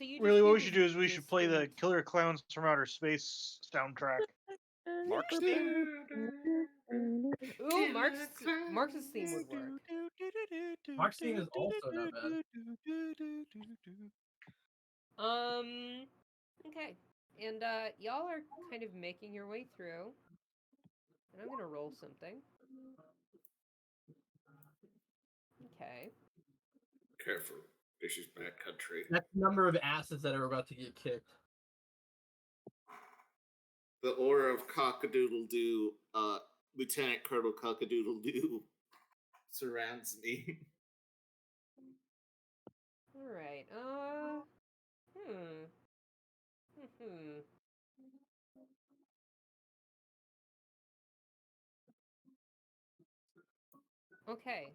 you just Really, hear what we this should do is we should play the distant- Killer Clowns from Outer Space soundtrack. Mark's theme? Ooh, Mark's theme would work. Mark's theme is also not bad. Okay. And y'all are kind of making your way through. And I'm gonna roll something. Okay. Careful. This is backcountry. That's the number of asses that are about to get kicked. The aura of Cockadoodle-Doo, Lieutenant Colonel Cockadoodle-Doo surrounds me. All right. Okay.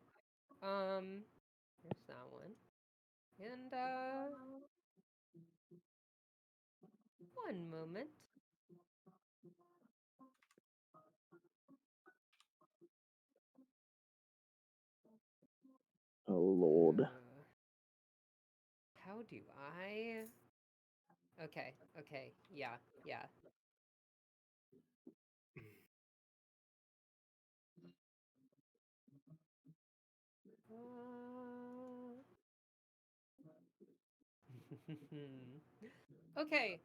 Here's that one. And one moment. Oh Lord. How do I? Okay. Okay. Yeah. Yeah. Okay.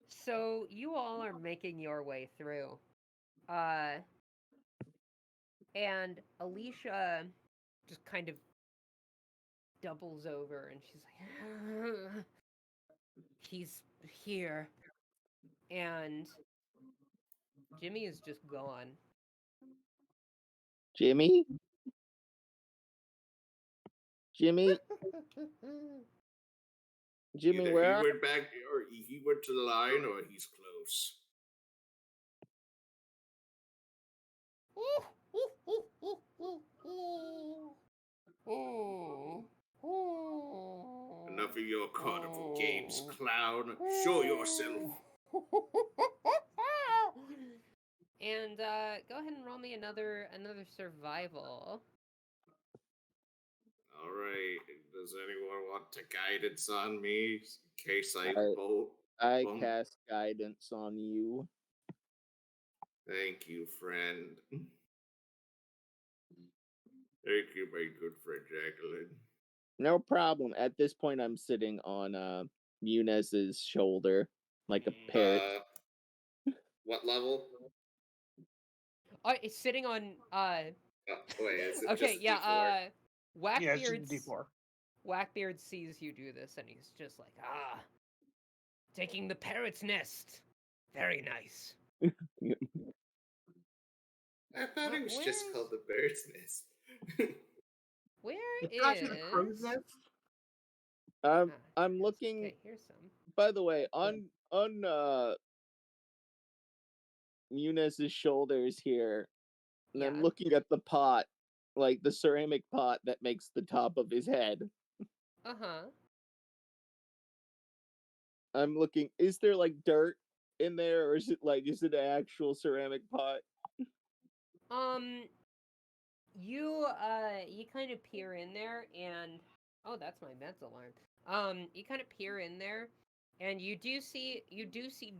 So you all are making your way through. And Alicia just kind of doubles over and she's like, he's here. And Jimmy is just gone. Jimmy? Jimmy, Either where he are went back, or he went to the line, or he's close. Enough of your carnival games, clown. Show yourself. And go ahead and roll me another survival. All right. Does anyone want to guidance on me in case I bolt? I cast guidance on you. Thank you, friend. Thank you, my good friend Jacqueline. No problem. At this point, I'm sitting on Munez's shoulder like a parrot. What level? It's sitting on Oh, wait, is it okay, just yeah, D4? Yeah, it's Whackbeard just D4. Whackbeard sees you do this and he's just like, taking the parrot's nest. Very nice. I thought it was just called the bird's nest. Where It's is actually the crow's nest. I'm looking. Okay, here's some. By the way, on Munez's shoulders here, and I'm Yeah. looking at the pot, like the ceramic pot that makes the top of his head. Uh-huh. I'm looking. Is there like dirt in there, or is it an actual ceramic pot? You kind of peer in there and that's my meds alarm. You kind of peer in there and you do see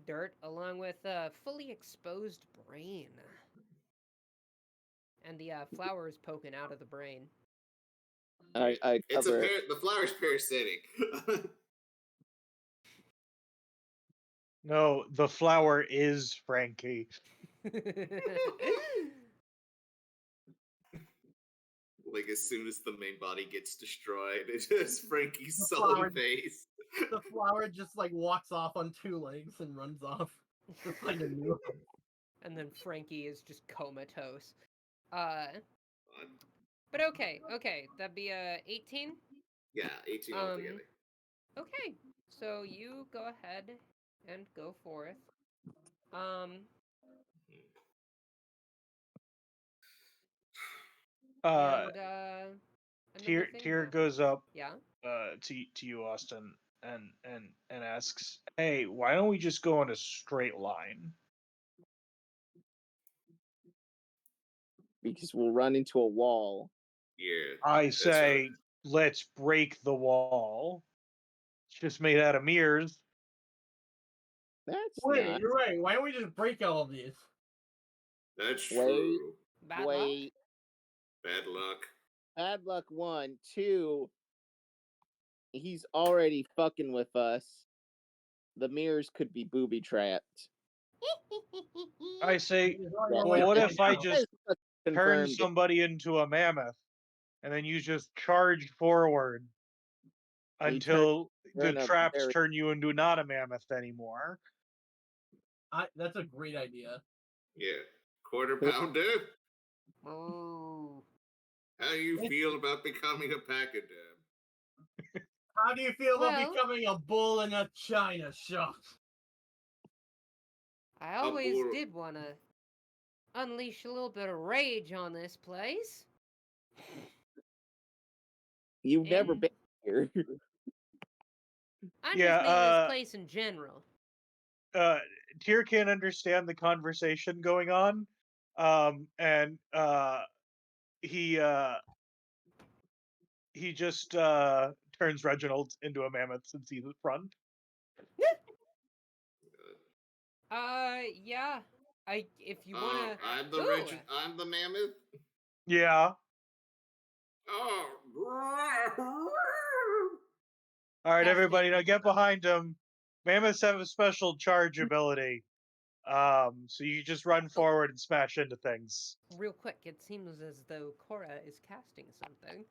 dirt along with a fully exposed brain. And the flower is poking out of the brain. I cover it. The flower's parasitic. No, the flower is Frankie. Like as soon as the main body gets destroyed, it's just Frankie's sullen face. The flower just like walks off on two legs and runs off. Just like a new. And then Frankie is just comatose. But okay, that'd be 18. Yeah, 18 altogether. Okay, so you go ahead and go forth. Tyr goes up Yeah. to you, Austin, and asks, "Hey, why don't we just go in a straight line?" Because we'll run into a wall. Yeah. I say, let's break the wall. It's just made out of mirrors. Wait, you're right. Why don't we just break all of these? That's true. Bad luck? Bad luck. Bad luck 1, 2. He's already fucking with us. The mirrors could be booby trapped. I say, what if I just turn Confirmed. somebody into a mammoth, and then you just charge forward We until the turn a traps very- turn you into not a mammoth anymore. That's a great idea. Yeah. Quarter pounder. Oh. How do you feel about becoming a pachyderm? How do you feel Well- about becoming a bull in a china shop? I always bull- did want to unleash a little bit of rage on this place. You've never And- been here. I Yeah, just mean this place in general. Tyr can't understand the conversation going on, and he just turns Reginald into a mammoth since he's in front. Yeah. If you wanna. I'm the Ooh, I'm the mammoth. Yeah. Oh. All right, Casting. everybody, now get behind him. Mammoths have a special charge ability, so you just run forward and smash into things. Real quick, it seems as though Cora is casting something.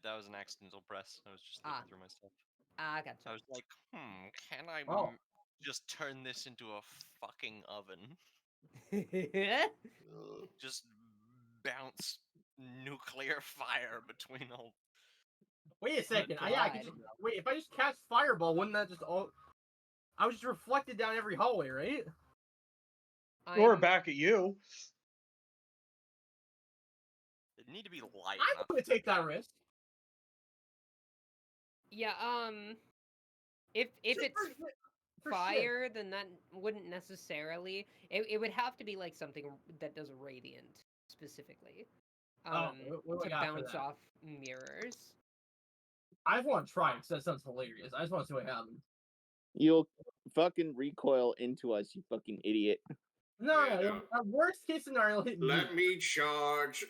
That was an accidental press. I was just looking through my stuff. I gotcha. I was like, can I Oh. just turn this into a fucking oven? Just bounce nuclear fire between all. Wait a second. I God. can just, wait, if I just cast fireball, wouldn't that just all? I was just reflected down every hallway, right? Or I'm- back at you. It need to be light. I'm not gonna take that risk. Yeah, if Just it's for shit. fire, then that wouldn't necessarily. It would have to be like something that does radiant specifically. what do I To got for bounce that? off mirrors. I just want to try it because that sounds hilarious. I just want to see what happens. You'll fucking recoil into us, you fucking idiot. No, Yeah, no. no. Worst case scenario, hit me. Let me charge.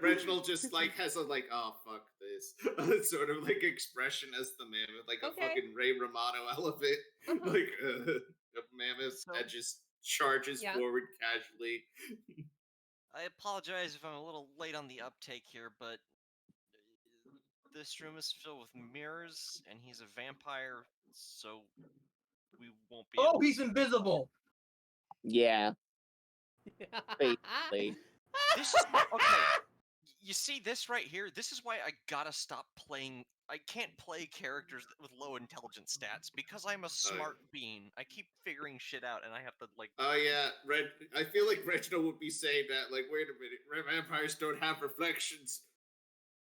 Reginald just like has a like, oh fuck this, sort of like expression as the mammoth, like a Okay. fucking Ray Romano elephant, Uh-huh. like a mammoth that just charges Yeah. forward casually. I apologize if I'm a little late on the uptake here, but this room is filled with mirrors, and he's a vampire, so we won't be. Oh, able to he's see- invisible. Yeah. Basically. This is okay. You see this right here? This is why I gotta stop playing. I can't play characters with low intelligence stats because I'm a smart bean. I keep figuring shit out, and I have to like. Oh yeah, I feel like Reginald would be saying that. Like, wait a minute, vampires don't have reflections.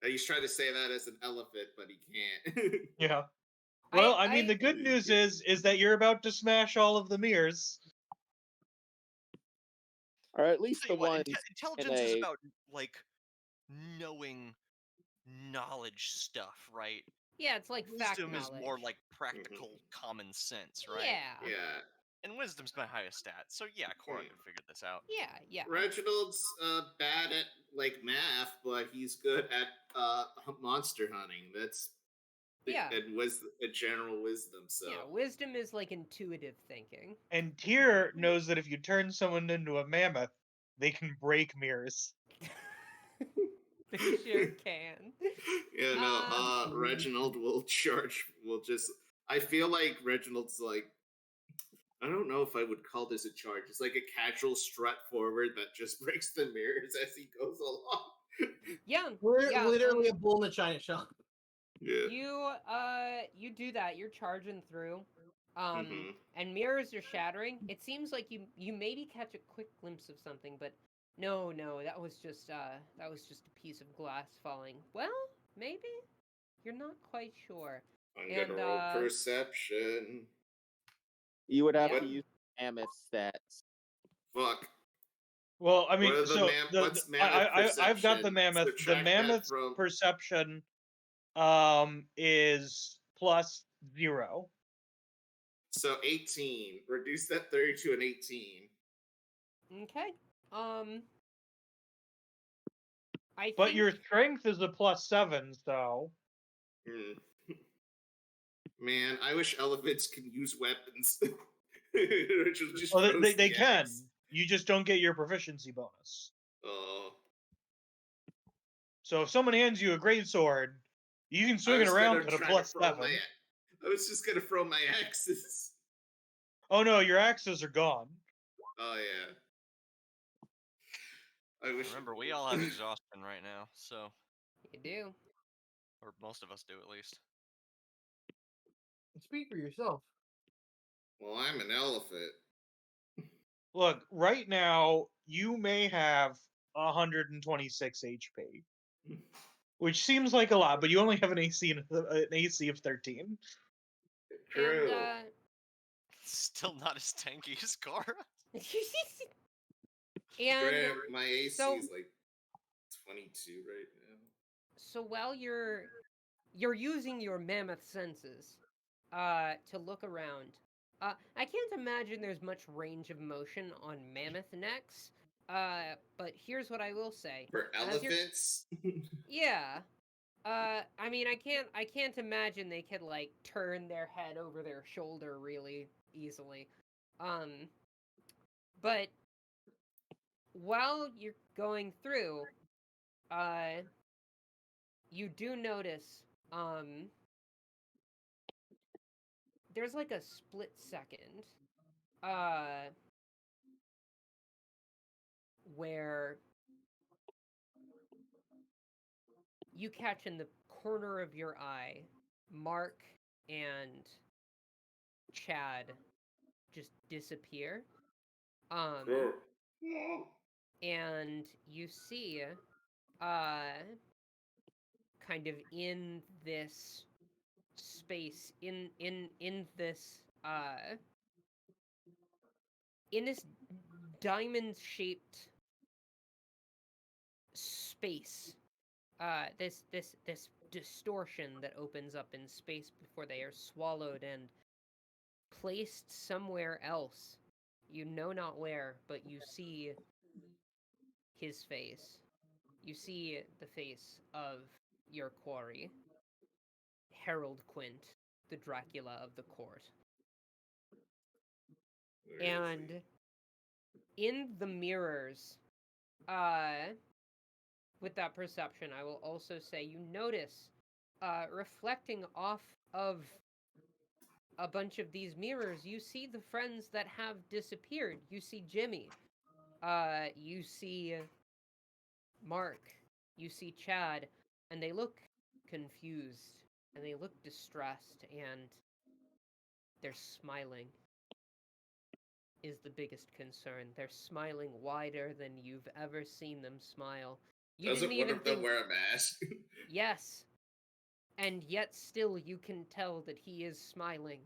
And he's trying to say that as an elephant, but he can't. Yeah. Well, I mean, I- the good news is that you're about to smash all of the mirrors. Or at least the Tell you what, ones intelligence is a- about like knowing knowledge stuff, right? Yeah, it's like fact Wisdom is more knowledge. like practical common sense, right? Yeah. Yeah. And wisdom's my highest stat, so yeah, Cora Hmm. can figure this out. Yeah. Reginald's bad at like math, but he's good at monster hunting. That's Yeah. and general wisdom. So Yeah, wisdom is like intuitive thinking. And Tyr knows that if you turn someone into a mammoth, they can break mirrors. They sure can. yeah, no. Reginald will charge. Will just. I feel like Reginald's like. I don't know if I would call this a charge. It's like a casual strut forward that just breaks the mirrors as he goes along. Yeah. We're Yeah, literally a bull in a china shop. Yeah. You do that. You're charging through. Mhm. And mirrors are shattering. It seems like you maybe catch a quick glimpse of something, but no, that was just a piece of glass falling. Well, maybe. You're not quite sure. I'm And, gonna roll perception. you would have Yeah. to use mammoth stats. Fuck. Well, I mean, What are the so what's mammoth I've got the perception? mammoth. The Subtract that mammoth's from- perception is +0. So 18. Reduce that 30 to an 18. Okay. I But think your strength is a +7, so Hmm. Man, I wish elephants can use weapons. Which is just well, roast they the can. axe. You just don't get your proficiency bonus. Oh. So if someone hands you a greatsword, you can swing it around at a +7. I was just gonna throw my axes. Oh no, your axes are gone. Oh yeah. I wish. Remember, we all have exhaustion right now, so You do. or most of us do at least. Speak for yourself. Well, I'm an elephant. Look, right now you may have 126 HP, which seems like a lot, but you only have an AC of 13. True. And Still not as tanky as Cora. and My AC so- is like 22 right now. so while you're using your mammoth senses to look around, I can't imagine there's much range of motion on mammoth necks. But here's what I will say. For As you're- elephants? Yeah. I mean, I can't imagine they could like turn their head over their shoulder really easily. But while you're going through, you do notice, there's like a split second, where you catch in the corner of your eye Mark and Chad just disappear. Sure. And you see, kind of in this space, in this, in this diamond-shaped space, this distortion that opens up in space before they are swallowed and placed somewhere else. You know not where, but you see his face. You see the face of your quarry, Harold Quint, the Dracula of the court. And in the mirrors, with that perception, I will also say you notice, reflecting off of a bunch of these mirrors, you see the friends that have disappeared. You see Jimmy. You see Mark. You see Chad. And they look confused. And they look distressed. And they're smiling. Is the biggest concern. They're smiling wider than you've ever seen them smile. You Doesn't didn't one even of them think... wear a mask? Yes. And yet still you can tell that he is smiling.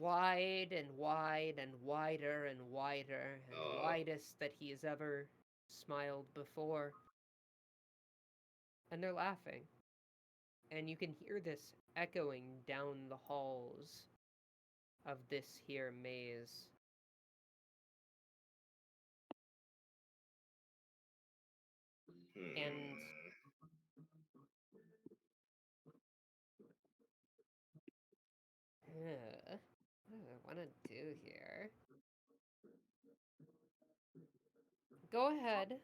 Wide and wide and wider and wider and widest that he has ever smiled before. And they're laughing. And you can hear this echoing down the halls of this here maze. And what do I want to do here? Go ahead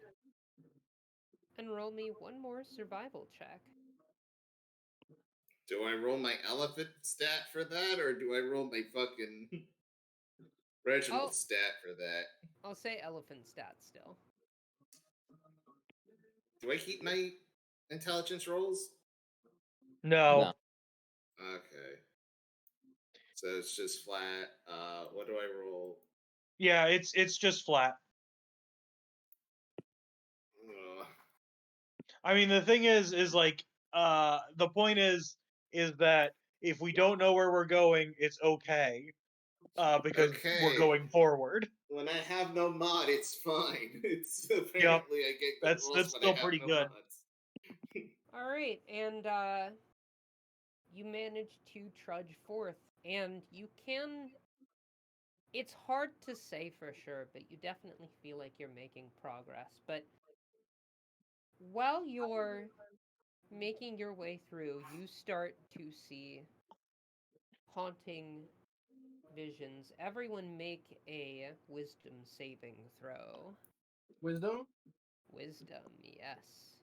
and roll me one more survival check. Do I roll my elephant stat for that, or do I roll my fucking Reginald stat for that? I'll say elephant stat still. Do I keep my intelligence rolls? No. Okay. So it's just flat. What do I roll? Yeah, it's just flat. Ugh. I mean, the thing is like, the point is that if we don't know where we're going, it's okay, because we're Okay. going forward. When I have no mod, it's fine. It's apparently I get good rolls That's when still I have pretty no good. mods. All right, and you manage to trudge forth, and you can... It's hard to say for sure, but you definitely feel like you're making progress. But while you're making your way through, you start to see haunting visions, everyone make a wisdom saving throw. Wisdom? Wisdom, yes.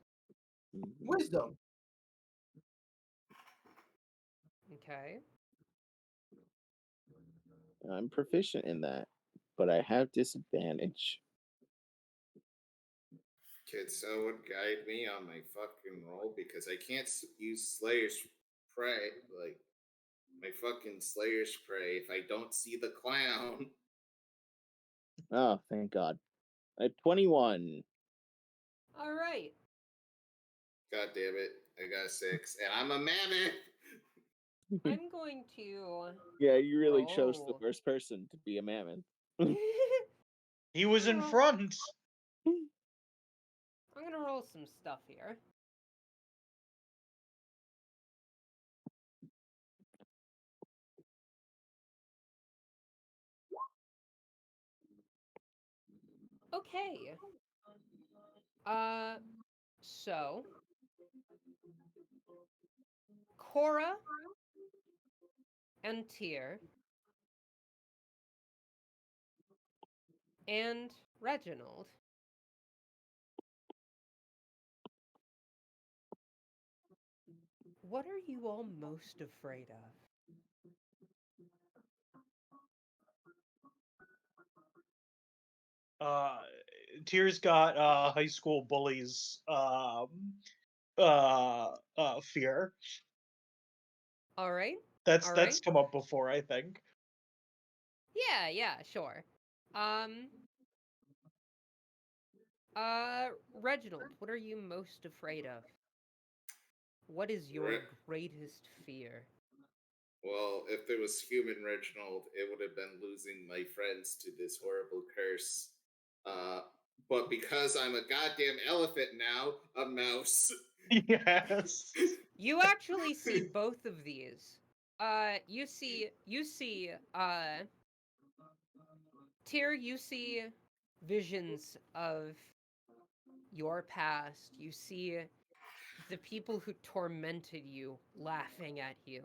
Wisdom. Okay. I'm proficient in that, but I have disadvantage. Could someone guide me on my fucking roll? Because I can't use Slayer's Prey, like, my fucking Slayer's Prey, if I don't see the clown. Oh, thank God. At 21. All right. God damn it. I got a 6. And I'm a mammoth! I'm going to. Yeah, you really chose the roll. worst person to be a mammoth. He was in Well- front. I'm gonna roll some stuff here. Okay. So Cora and Tyr and Reginald. What are you all most afraid of? Tyr's got high school bullies fear. All right. That's All that's right. come up before, I think. Yeah, sure. Reginald, what are you most afraid of? What is your Re- greatest fear? Well, if there was human Reginald, it would have been losing my friends to this horrible curse. But because I'm a goddamn elephant now, a mouse. Yes. You actually see both of these. You see, Tyr, you see visions of your past. You see the people who tormented you laughing at you.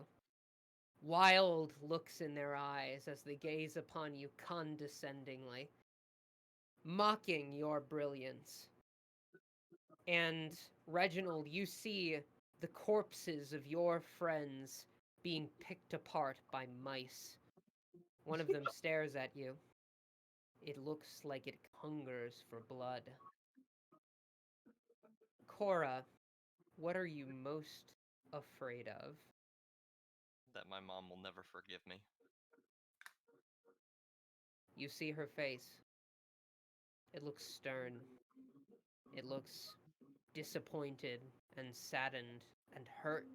Wild looks in their eyes as they gaze upon you condescendingly, mocking your brilliance. And Reginald, you see the corpses of your friends being picked apart by mice. One of them stares at you. It looks like it hungers for blood. Cora, what are you most afraid of? That my mom will never forgive me. You see her face. It looks stern. It looks disappointed and saddened and hurt.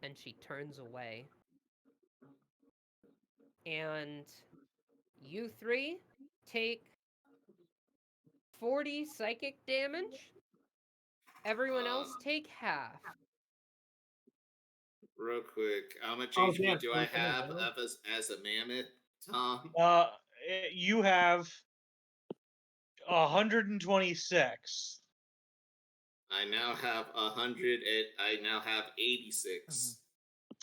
And she turns away. And you three take 40 psychic damage. Everyone else take half. Real quick, how much Oh, HP damn, do I 47 have damage. of as a mammoth, Tom? You have 126. I now have 100. I now have 86.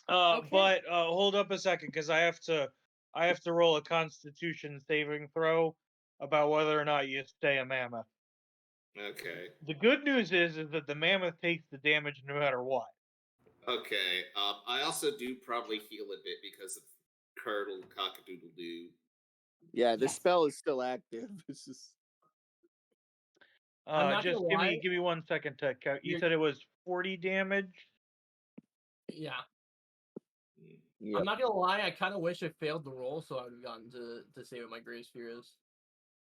Okay. But hold up a second, because I have to roll a Constitution saving throw about whether or not you stay a mammoth. Okay. The good news is that the mammoth takes the damage no matter what. Okay. I also do probably heal a bit because of curdle cockadoodle doo. Yeah, the Yes. spell is still active. It's just I'm not Just gonna lie. give me 1 second to count. You You're- said it was 40 damage. Yeah. Yep. I'm not gonna lie, I kind of wish I failed the roll so I would have gotten to say what my greatest fear is.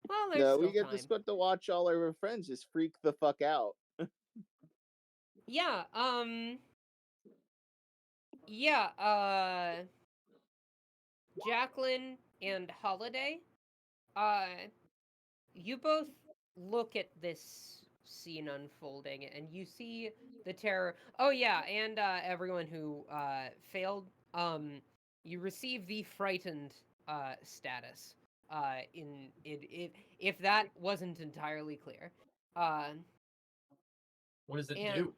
Well, there's No, still we get time. to watch all our friends just freak the fuck out. Yeah, Jacqueline and Holiday, you both look at this scene unfolding and you see the terror. Oh yeah, and everyone who failed, you receive the frightened status. If that wasn't entirely clear. What does it And do?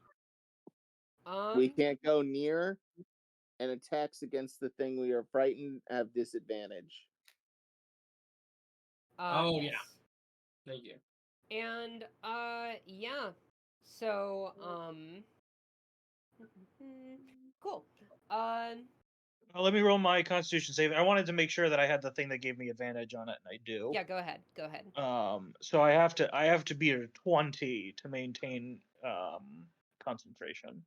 We can't go near. and attacks against the thing we are frightened have disadvantage. Oh, yeah. Yes. Thank you. And yeah. So cool. Let me roll my Constitution save. I wanted to make sure that I had the thing that gave me advantage on it, and I do. Yeah, go ahead. Go ahead. So I have to beat a 20 to maintain concentration.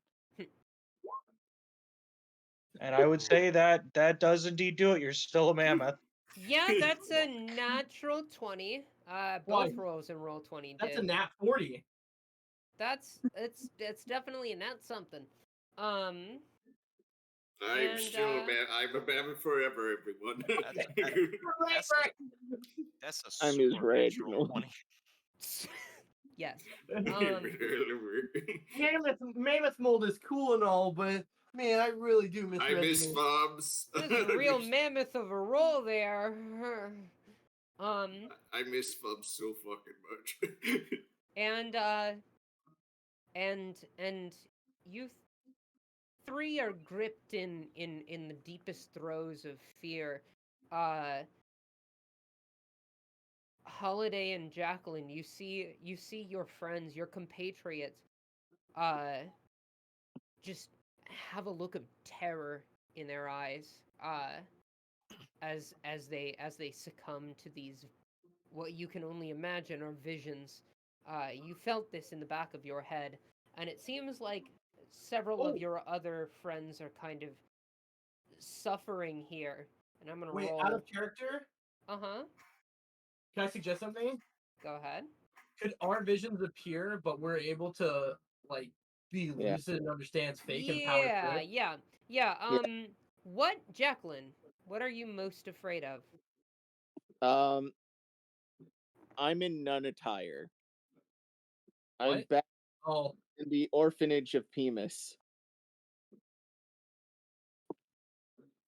And I would say that does indeed do it. You're still a mammoth. Yeah, that's a natural 20. Why? Both rolls in roll 20 That's did. a nat 40. It's definitely a nat something. I'm And, still a man. I'm a mammoth forever, everyone. That's a I'm his supernatural Reginald. 20. yes. Mammoth mold is cool and all, but man, I really do miss I miss Reginald. Fobs. This is a real mammoth of a roll there. I miss Fobs so fucking much. And you three are gripped in the deepest throes of fear. Holiday and Jacqueline, you see your friends, your compatriots, just have a look of terror in their eyes, as they succumb to these, what you can only imagine are visions. You felt this in the back of your head, and it seems like several of your other friends are kind of suffering here. And I'm gonna Wait, roll. out of character? Uh-huh. Can I suggest something? Go ahead. Could our visions appear, but we're able to like be lucid and understand it's fake and power through? Yeah. What, Jacqueline? What are you most afraid of? I'm in nun attire. I'm What? back Oh, in the orphanage of Pemus.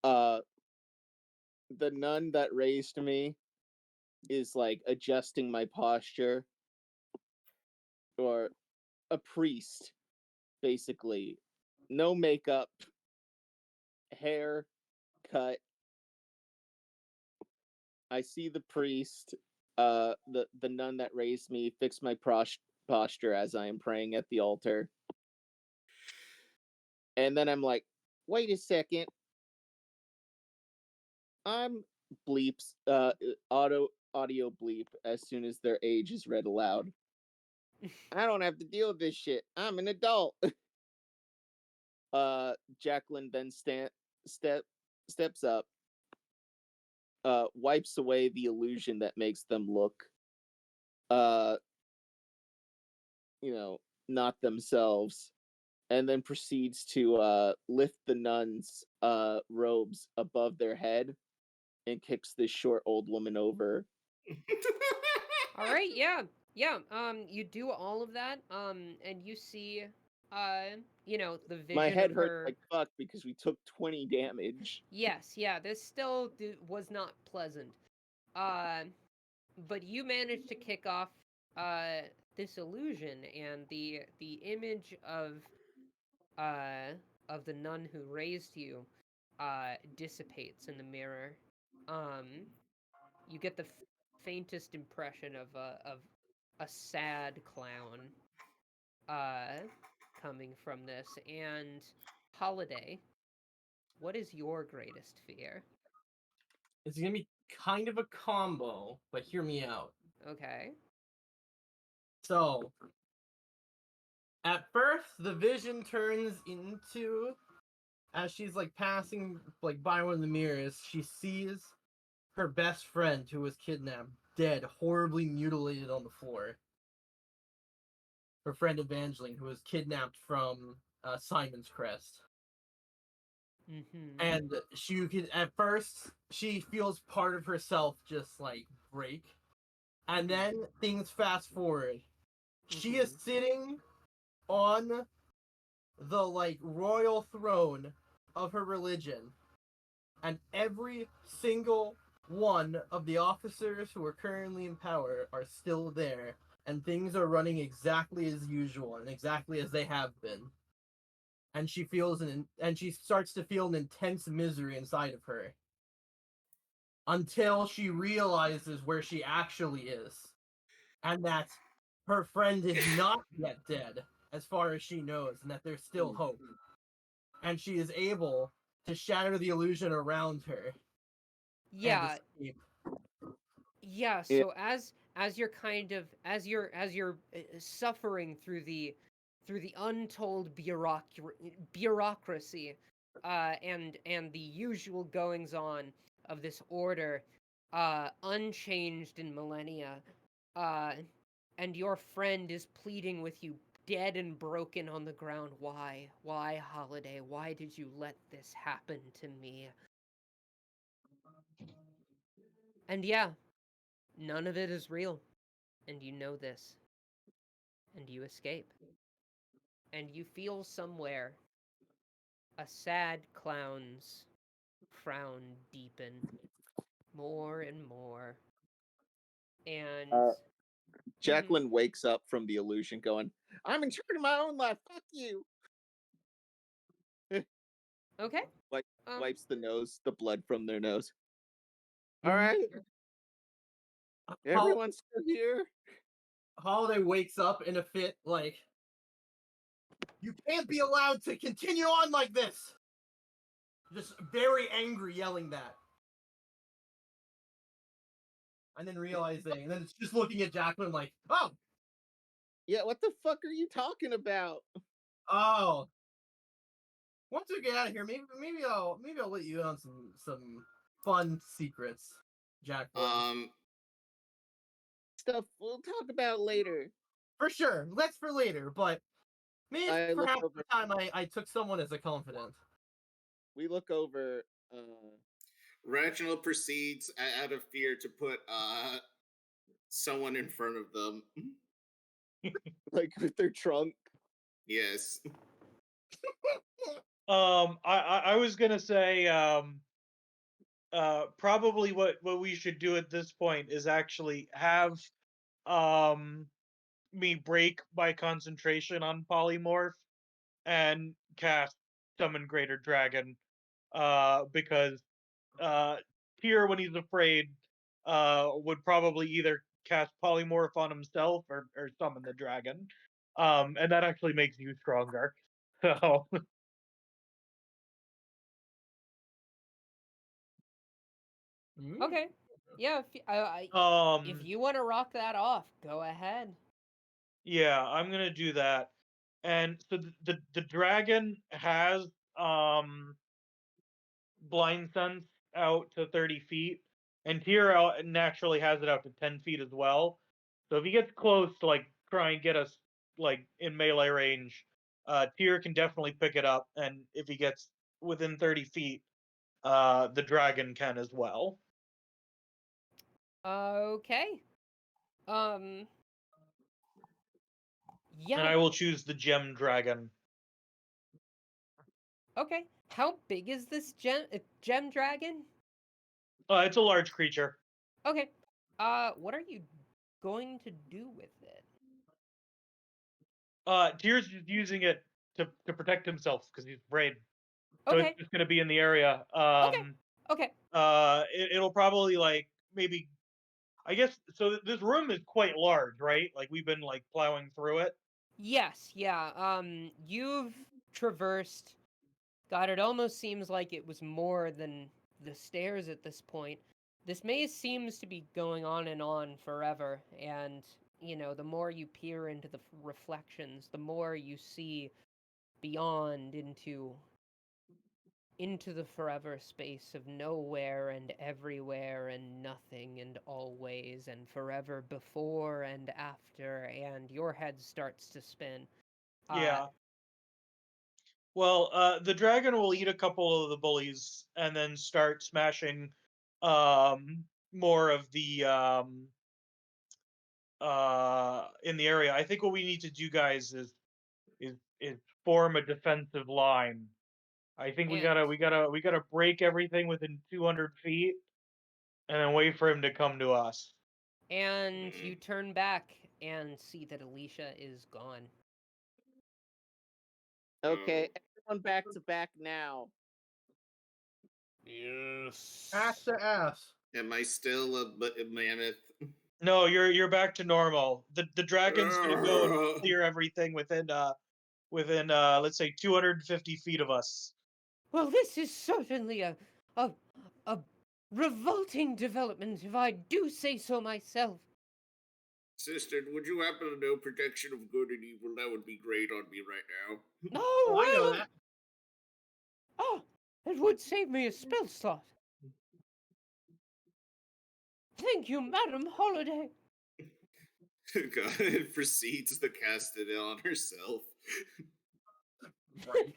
The nun that raised me is like adjusting my posture, or a priest, basically. No makeup, hair cut. I see the priest, the nun that raised me, fix my posture as I am praying at the altar. And then I'm like, wait a second. I'm bleeps, audio bleep as soon as their age is read aloud. I don't have to deal with this shit. I'm an adult. Jacqueline then steps up, wipes away the illusion that makes them look, not themselves, and then proceeds to lift the nuns' robes above their head and kicks this short old woman over. All right, yeah. You do all of that, and you see, the vision My head of hurt her. like fuck because we took 20 damage. Yes, yeah, this still was not pleasant. But you managed to kick off this illusion, and the image of the nun who raised you dissipates in the mirror. You get the faintest impression of a sad clown coming from this. And Holiday, what is your greatest fear? it's gonna be kind of a combo, but hear me out. Okay. So, at first, the vision turns into, as she's like passing like by one of the mirrors, she sees her best friend who was kidnapped, dead, horribly mutilated on the floor. Her friend Evangeline, who was kidnapped from Simon's Crest. Mm-hmm. And at first, she feels part of herself just like break. And then things fast forward. She is sitting on the like royal throne of her religion. And every single one of the officers who are currently in power are still there. And things are running exactly as usual and exactly as they have been. and she starts to feel an intense misery inside of her until she realizes where she actually is, and that her friend is not yet dead, as far as she knows, and that there's still hope. And she is able to shatter the illusion around her. Yeah, And escape. yeah. It- So as you're kind of as you're suffering through the untold bureaucracy, and the usual goings on of this order, unchanged in millennia, and your friend is pleading with you, dead and broken on the ground. Why, Holiday? Why did you let this happen to me? And yeah, none of it is real, and you know this. And you escape. And you feel somewhere a sad clown's frown deepen more and more. And Jacqueline wakes up from the illusion going, I'm in charge of my own life. Fuck you. okay. Wipes the blood from their nose. All Mhm. right. Everyone's still here. Holiday wakes up in a fit, like, you can't be allowed to continue on like this. Just very angry, yelling that. And then realizing, and then it's just looking at Jacqueline like, oh, Yeah, what the fuck are you talking about? oh. Once we get out of here, maybe I'll let you in on some fun secrets, Jacqueline. Stuff we'll talk about later. For sure, that's for later. But maybe I look perhaps over- the time I took someone as a confidant. We look over. Reginald proceeds, out of fear, to put someone in front of them. Like with their trunk. Yes. I was gonna say, probably what we should do at this point is actually have, me break my concentration on polymorph and cast summon greater dragon, because Tyr, when he's afraid, would probably either cast polymorph on himself or summon the dragon, and that actually makes you stronger. So Okay. Yeah, if um you want to rock that off, go ahead. yeah, I'm gonna do that. And so the dragon has blind sense out to 30 feet, and Tyr naturally has it out to 10 feet as well. So if he gets close to like try and get us like in melee range, Tyr can definitely pick it up, and if he gets within 30 feet, the dragon can as well. Okay. And Yeah. I will choose the gem dragon. Okay. How big is this gem dragon? It's a large creature. Okay. What are you going to do with it? Tyr's just using it to protect himself because he's afraid. So Okay. it's just gonna be in the area. Okay. It'll probably like maybe, I guess. So this room is quite large, right? Like we've been like plowing through it. Yes, yeah. You've traversed. God, it almost seems like it was more than the stairs at this point. This maze seems to be going on and on forever, and, the more you peer into the reflections, the more you see beyond into the forever space of nowhere and everywhere and nothing and always and forever before and after, and your head starts to spin. Yeah. Well, the dragon will eat a couple of the bullies and then start smashing more of the in the area. I think what we need to do, guys, is form a defensive line. I think we And- gotta break everything within 200 feet, and then wait for him to come to us. And you turn back and see that Alicia is gone. Okay, everyone back to back now. Yes. Ass to ass. Am I still a mammoth? No, you're back to normal. The dragon's gonna go and clear everything within let's say 250 feet of us. Well, this is certainly a revolting development, if I do say so myself. Sister, would you happen to know protection of good and evil? That would be great on me right now. Oh, Oh, I know well. that. Oh, it would save me a spell slot. Thank you, Madam Holiday. God proceeds to cast it on herself. Right.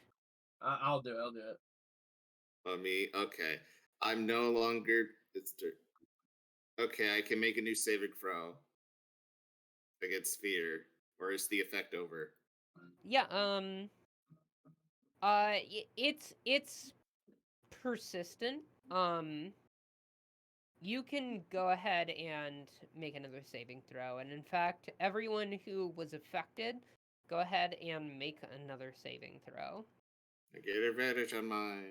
I'll do it. On me? Okay. I'm no longer. Okay, I can make a new saving throw against fear. Or is the effect over? Yeah, it's persistent. You can go ahead and make another saving throw, and in fact, everyone who was affected, go ahead and make another saving throw. I get advantage on my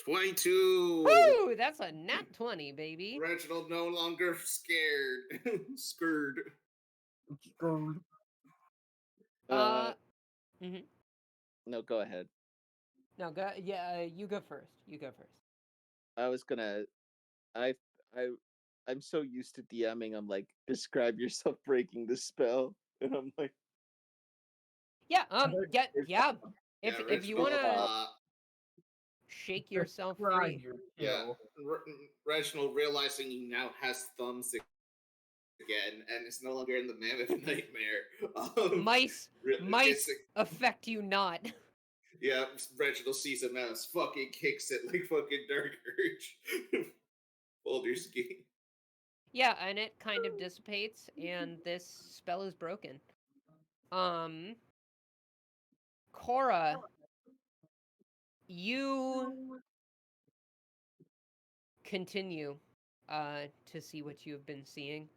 22. Woo! That's a nat 20, baby. Reginald no longer scared. Scared. Mhm. No, go ahead. No, go. Yeah, you go first. You go first. I was gonna. I. I'm so used to DMing. I'm like, describe yourself breaking the spell, and I'm like, Yeah. Yeah. If you wanna Reginald, shake yourself Describe free. your yeah, kill. Reginald realizing he now has thumbs again and is no longer in the mammoth nightmare. Mice gets it- affect you not. Yeah, Reginald sees a mouse, fucking kicks it like fucking Dark Urge. Boulder's game. Yeah, and it kind of dissipates, and this spell is broken. Cora, you continue to see what you have been seeing.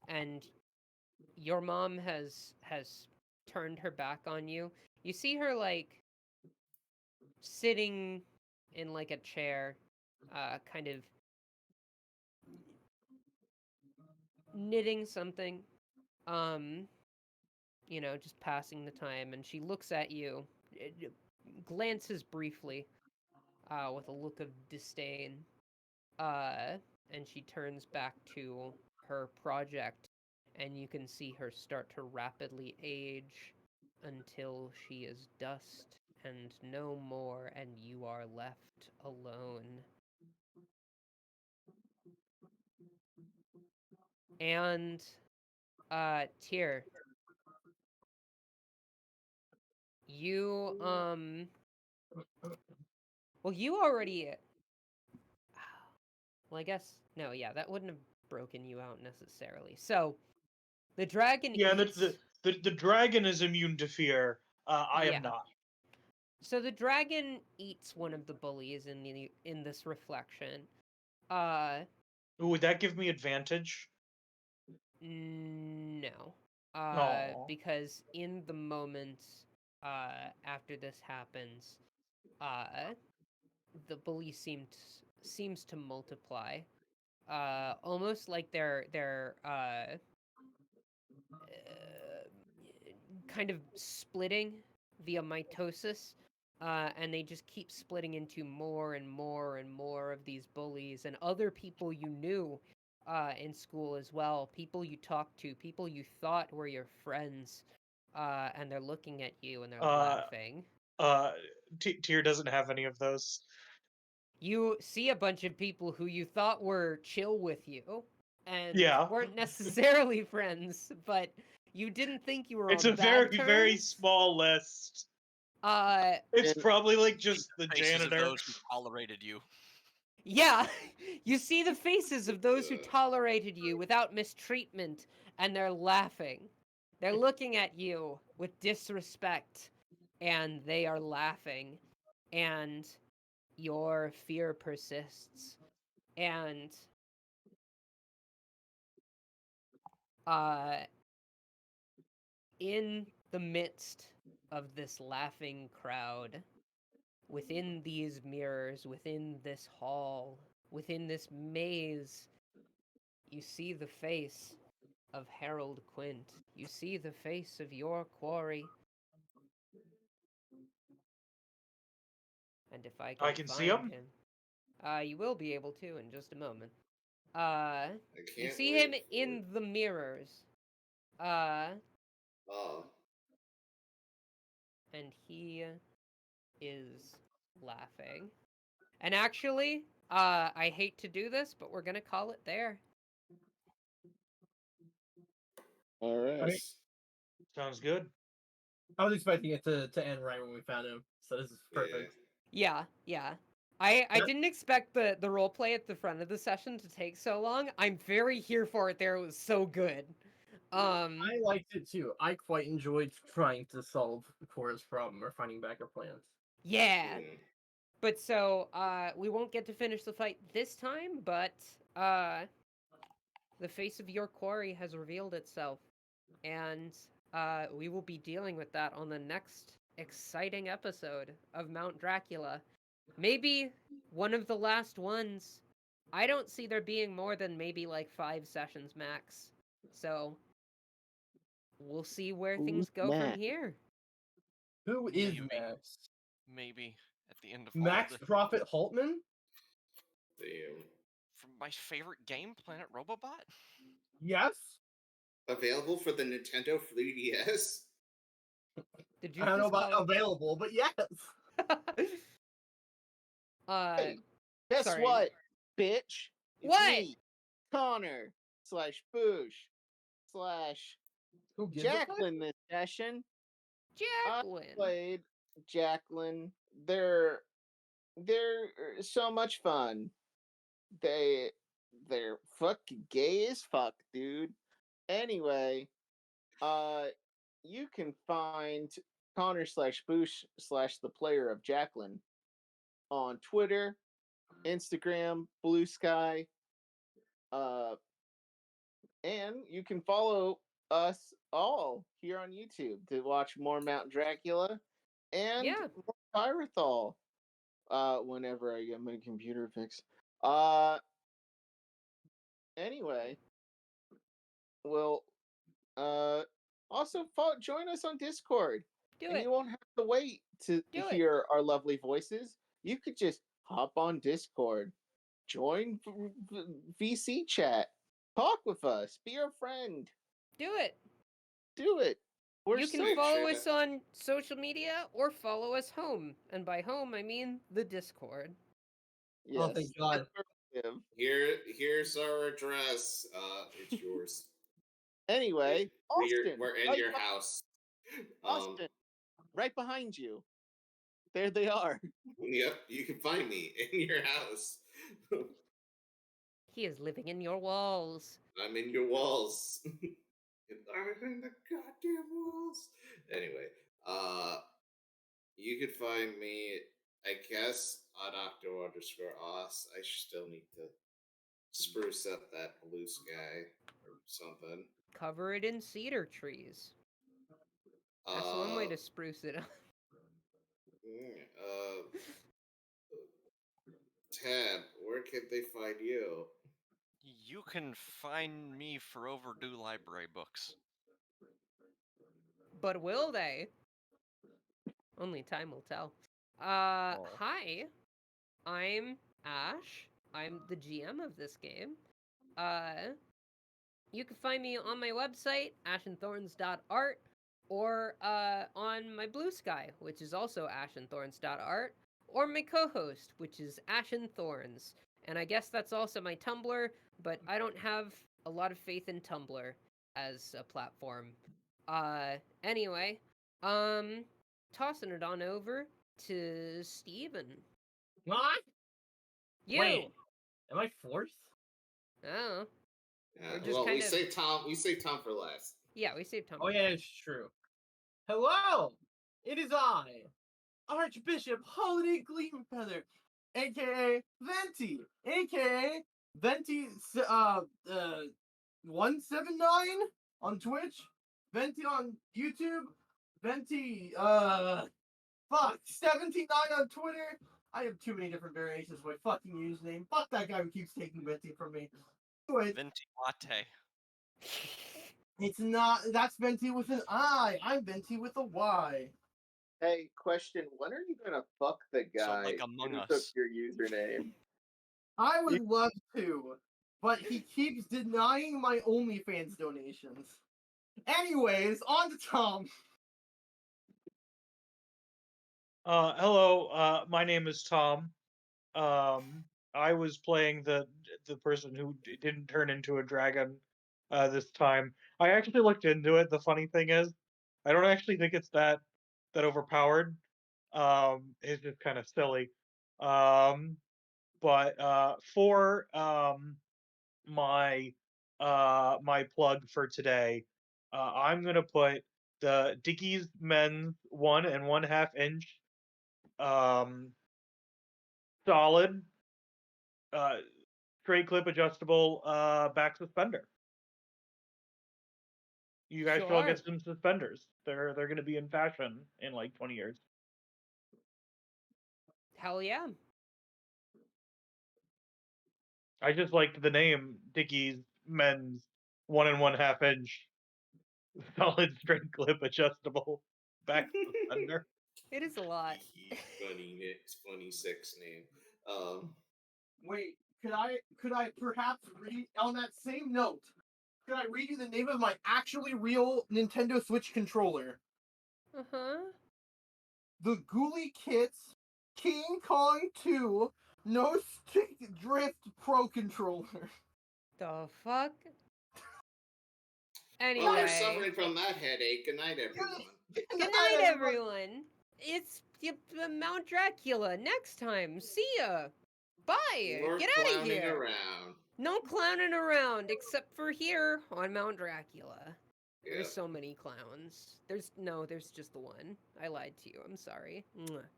And your mom has turned her back on you. You see her like sitting in like a chair, kind of knitting something. Just passing the time, and she looks at you, glances briefly, with a look of disdain, and she turns back to her project, and you can see her start to rapidly age until she is dust and no more, and you are left alone. And, Tyr, you, well, you already. Well, I guess no. Yeah, that wouldn't have broken you out necessarily. So, the dragon Yeah, eats. the dragon is immune to fear. I Yeah. am not. So the dragon eats one of the bullies in this reflection. Would that give me advantage? No. No. Because in the moment after this happens, the bully seems to multiply. Almost like they're kind of splitting via mitosis, and they just keep splitting into more and more and more of these bullies and other people you knew in school as well, people you talked to, people you thought were your friends, and they're looking at you and they're laughing. Tyr doesn't have any of those. You see a bunch of people who you thought were chill with you and Yeah. weren't necessarily friends, but you didn't think you were It's on a bad very, very terms. small list. It's And- probably like just the Faces of janitor. those who tolerated you. Yeah, you see the faces of those who tolerated you without mistreatment, and they're laughing. They're looking at you with disrespect, and they are laughing, and your fear persists. And in the midst of this laughing crowd, within these mirrors, within this hall, within this maze, you see the face of Harold Quint. You see the face of your quarry. And if I I can can see find him? him, you will be able to in just a moment. I You can't see wait him in the mirrors. Oh, And he is laughing. And actually, I hate to do this, but we're gonna call it there. All right. nice. Sounds good. I was expecting it to end right when we found him, so this is perfect. Yeah. I Yeah. didn't expect the roleplay at the front of the session to take so long. I'm very here for it there. It was so good. I liked it too. I quite enjoyed trying to solve Cora's problem or finding backup plans. Yeah. Mm. But so, we won't get to finish the fight this time, but, the face of your quarry has revealed itself. And, we will be dealing with that on the next exciting episode of Mount Dracula. Maybe one of the last ones. I don't see there being more than maybe like 5 sessions max. So, we'll see where things go from Max? here. Who is Maybe. Max? Maybe at the end of all Max of this. Prophet Holtman? Damn. From my favorite game, Planet Robobot? Yes. Available for the Nintendo 3DS. Did you I don't know just about call... available, but yes. Hey, guess sorry. what, bitch? It's What? me, Connor /Boosh Who gives a fuck? Jacqueline this session. Jacqueline. Played Jacqueline. They're so much fun. They're fucking gay as fuck, dude. Anyway, you can find Connor /Boosh / the player of Jacqueline on Twitter, Instagram, Blue Sky, and you can follow us all here on YouTube to watch more Mount Dracula and Yeah. more Pyrothal. Whenever I get my computer fixed. Anyway, well, also join us on Discord, Do and it. you won't have to wait to Do it. hear our lovely voices. You could just hop on Discord, join VC chat, talk with us, be our friend. Do it. Do it. We're You so can follow Shit. us on social media or follow us home. And by home, I mean the Discord. Oh, thank God. that's where we live. Here's our address. It's yours. Anyway, Austin, We're in right your be- house. Austin, right behind you. There they are. Yep, you can find me in your house. He is living in your walls. I'm in your walls. I'm in the goddamn walls. Anyway, you can find me, I guess, on Octo_Oz. I still need to spruce up that blue sky or something. Cover it in cedar trees. That's one way to spruce it up. Tab, where can they find you? You can find me for overdue library books. But will they? Only time will tell. Hi. I'm Ashe. I'm the GM of this game. You can find me on my website, ashandthorns.art, or on my Blue Sky, which is also ashandthorns.art, or my co-host, which is ashandthorns. And I guess that's also my Tumblr, but I don't have a lot of faith in Tumblr as a platform. Anyway, tossing it on over to Steven. What? You! Wait, am I fourth? Oh. We're just Well, kind we of- say Tom. We say Tom for last. Yeah, we saved Tom. Oh yeah, it's true. Hello, it is I, Archbishop Holiday Gleamfeather, aka Venti, aka Venti 179 on Twitch, Venti on YouTube, Venti, fuck, 79 on Twitter. I have too many different variations of my fucking username. Fuck that guy who keeps taking Venti from me. Anyway, Venti latte. it's not, that's Venti with an I. I'm Venti with a Y. Hey, question: when are you gonna fuck the So, guy like, Among who took Us. your username? I would love to, but he keeps denying my OnlyFans donations. Anyways, on to Tom. Hello, my name is Tom. I was playing the person who didn't turn into a dragon this time. I actually looked into it. The funny thing is, I don't actually think it's that overpowered. It's just kind of silly. But for my my plug for today, I'm gonna put the Dickies Men's 1 1/2 inch solid straight clip adjustable back suspender. You guys should all get Sure. some suspenders. They're gonna be in fashion in like 20 years. Hell yeah. I just liked the name Dickies Men's 1 1/2 inch solid straight clip adjustable back suspender. It is a lot. funny sex name. Wait, could I perhaps read on that same note? Could I read you the name of my actually real Nintendo Switch controller? Uh-huh. The Ghoulie Kits King Kong 2 No Stick Drift Pro Controller. The fuck? Well, Anyway. you're suffering from that headache. Good night, everyone. Good night, everyone. It's Mount Dracula. Next time. See ya. Bye. More Get out of clowning here. around. No clowning around, except for here on Mount Dracula. There's Yep. so many clowns. There's just the one. I lied to you. I'm sorry. Mwah.